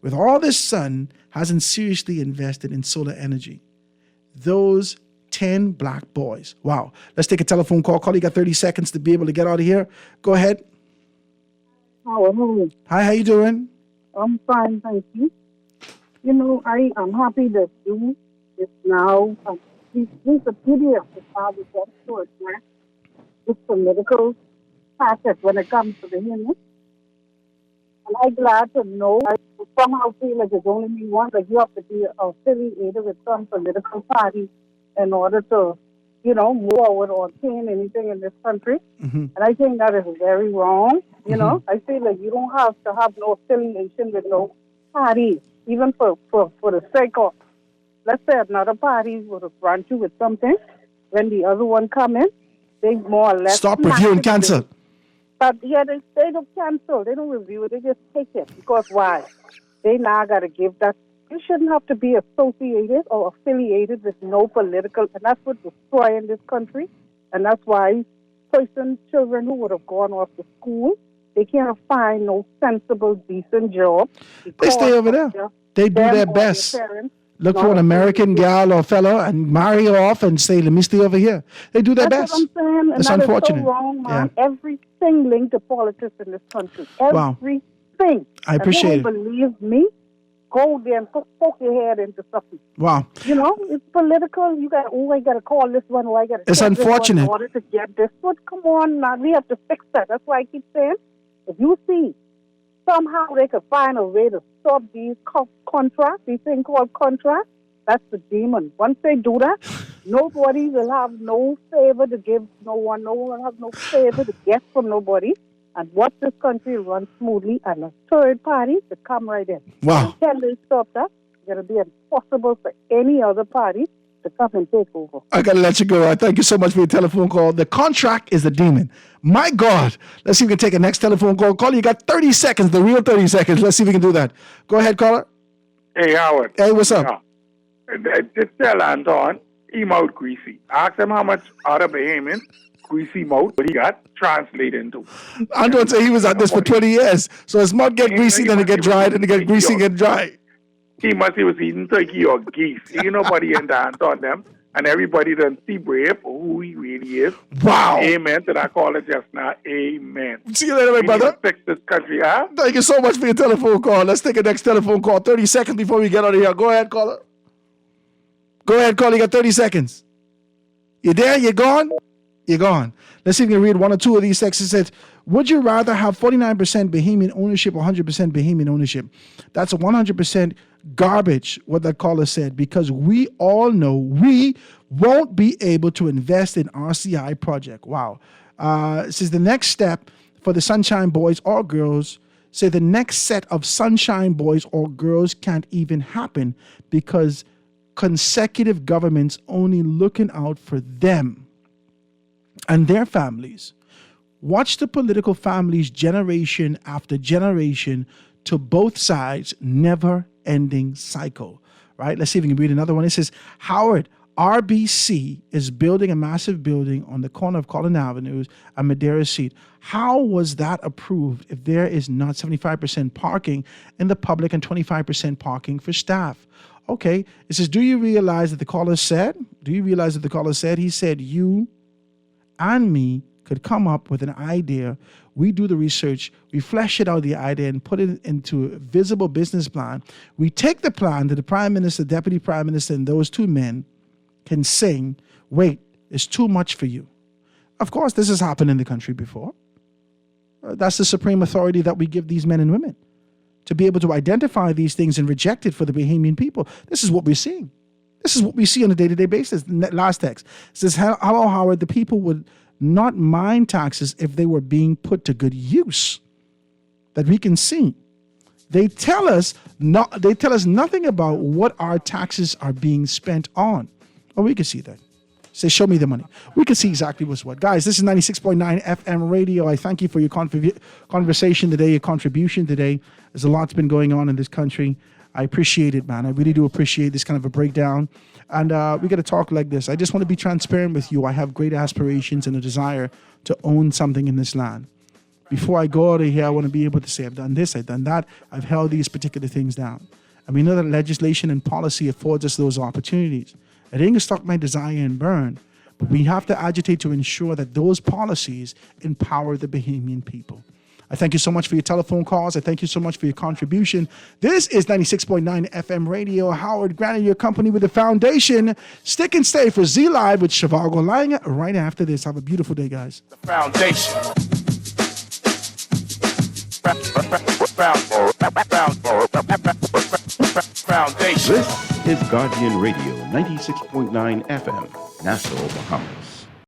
with all this sun, hasn't seriously invested in solar energy? Those 10 black boys. Wow. Let's take a telephone call. Carl, you got 30 seconds to be able to get out of here. Go ahead. How are you? Hi, how you doing? I'm fine, thank you. You know, I am happy that you is now, it's a pity of the father gets to address this political facet when it comes to the human. And I'm glad to know, I somehow feel like it's only me one, like you have to be affiliated with some political party in order to, you know, move forward or obtain anything in this country. Mm-hmm. And I think that is very wrong. You know, I feel like you don't have to have no affiliation with no party, even for the sake of, let's say another party would have grant you with something. When the other one come in, they more or less... Stop reviewing cancel. But yeah, they don't cancel. They don't review it. They just take it. Because why? They now got to give that. You shouldn't have to be associated or affiliated with no political. And that's what's destroying this country. And that's why children who would have gone off to school, they can't find no sensible, decent job. They stay over there. They do their best. Look for an American gal or fellow and marry her off and say, let me stay over here. They do their best. That's what I'm saying. It's and unfortunate. That is so wrong, man. Yeah. Everything linked to politics in this country. Wow. Everything. I appreciate and it. Believe me, go there and poke your head into something. Wow. You know, it's political. You got, I got to call this one, I got to It's unfortunate. in order to get this one. Come on, now. We have to fix that. That's why I keep saying, if you see somehow they could find a way to stop these contracts, these things called contracts, that's the demon. Once they do that, nobody will have no favor to give no one. No one will have no favor to get from nobody. And watch this country run smoothly and a third party to come right in. Wow. Until they stop that, it's going to be impossible for any other party to come and take over. I got to let you go. Thank you so much for your telephone call. The contract is the demon. My God. Let's see if we can take a next telephone call. Caller, you got 30 seconds, the real 30 seconds. Let's see if we can do that. Go ahead, caller. Hey, Howard. Hey, what's up? Just tell Anton, he mouth greasy. Ask him how much other Bahamian greasy mouth he got translated into. Anton said he was at this for 20 years. So his mouth get greasy, then it get dry, then it get greasy, get dry. He must have was eating turkey or geese. Ain't nobody in the Anton them. And everybody done see brave for who he really is. Wow. Amen to that caller just now. Amen. See you later, my brother. Fix this country, huh? Thank you so much for your telephone call. Let's take a next telephone call. 30 seconds before we get out of here. Go ahead, caller. Go ahead, caller. You got 30 seconds. You there? You gone? You're gone. Let's see if we can read one or two of these texts. It says, would you rather have 49% Bahamian ownership or 100% Bahamian ownership? That's a 100% garbage, what that caller said, because we all know we won't be able to invest in RCI project. Wow. It says the next step for the Sunshine Boys or Girls, say the next set of Sunshine Boys or Girls can't even happen because consecutive governments only looking out for them and their families. Watch the political families generation after generation to both sides, never ending cycle, right? Let's see if we can read another one. It says, Howard, RBC is building a massive building on the corner of Collin Avenue and Madeira Street. How was that approved if there is not 75% parking in the public and 25% parking for staff? Okay, it says, do you realize that the caller said? He said you and me could come up with an idea. We do the research, we flesh it out, the idea, and put it into a visible business plan. We take the plan to the Prime Minister, Deputy Prime Minister, and those two men can sing, wait, it's too much for you. Of course, this has happened in the country before. That's the supreme authority that we give these men and women to be able to identify these things and reject it for the Bahamian people. This is what we're seeing. This is what we see on a day-to-day basis. Last text says, hello, Howard, the people would not mind taxes if they were being put to good use that we can see. They tell us nothing about what our taxes are being spent on. Oh, we can see that. Say, show me the money. We can see exactly what's what. Guys, this is 96.9 FM radio. I thank you for your conversation today, your contribution today. There's a lot's been going on in this country. I appreciate it, man. I really do appreciate this kind of a breakdown. And we got to talk like this. I just want to be transparent with you. I have great aspirations and a desire to own something in this land. Before I go out of here, I want to be able to say, I've done this, I've done that. I've held these particular things down. And we know that legislation and policy affords us those opportunities. It ain't going to stop my desire and burn, but we have to agitate to ensure that those policies empower the Bahamian people. I thank you so much for your telephone calls. I thank you so much for your contribution. This is 96.9 FM radio. Howard Grant, your company with the foundation. Stick and stay for Z Live with Shivago Lang right after this. Have a beautiful day, guys. The foundation. This is Guardian Radio 96.9 FM, Nassau, Bahamas.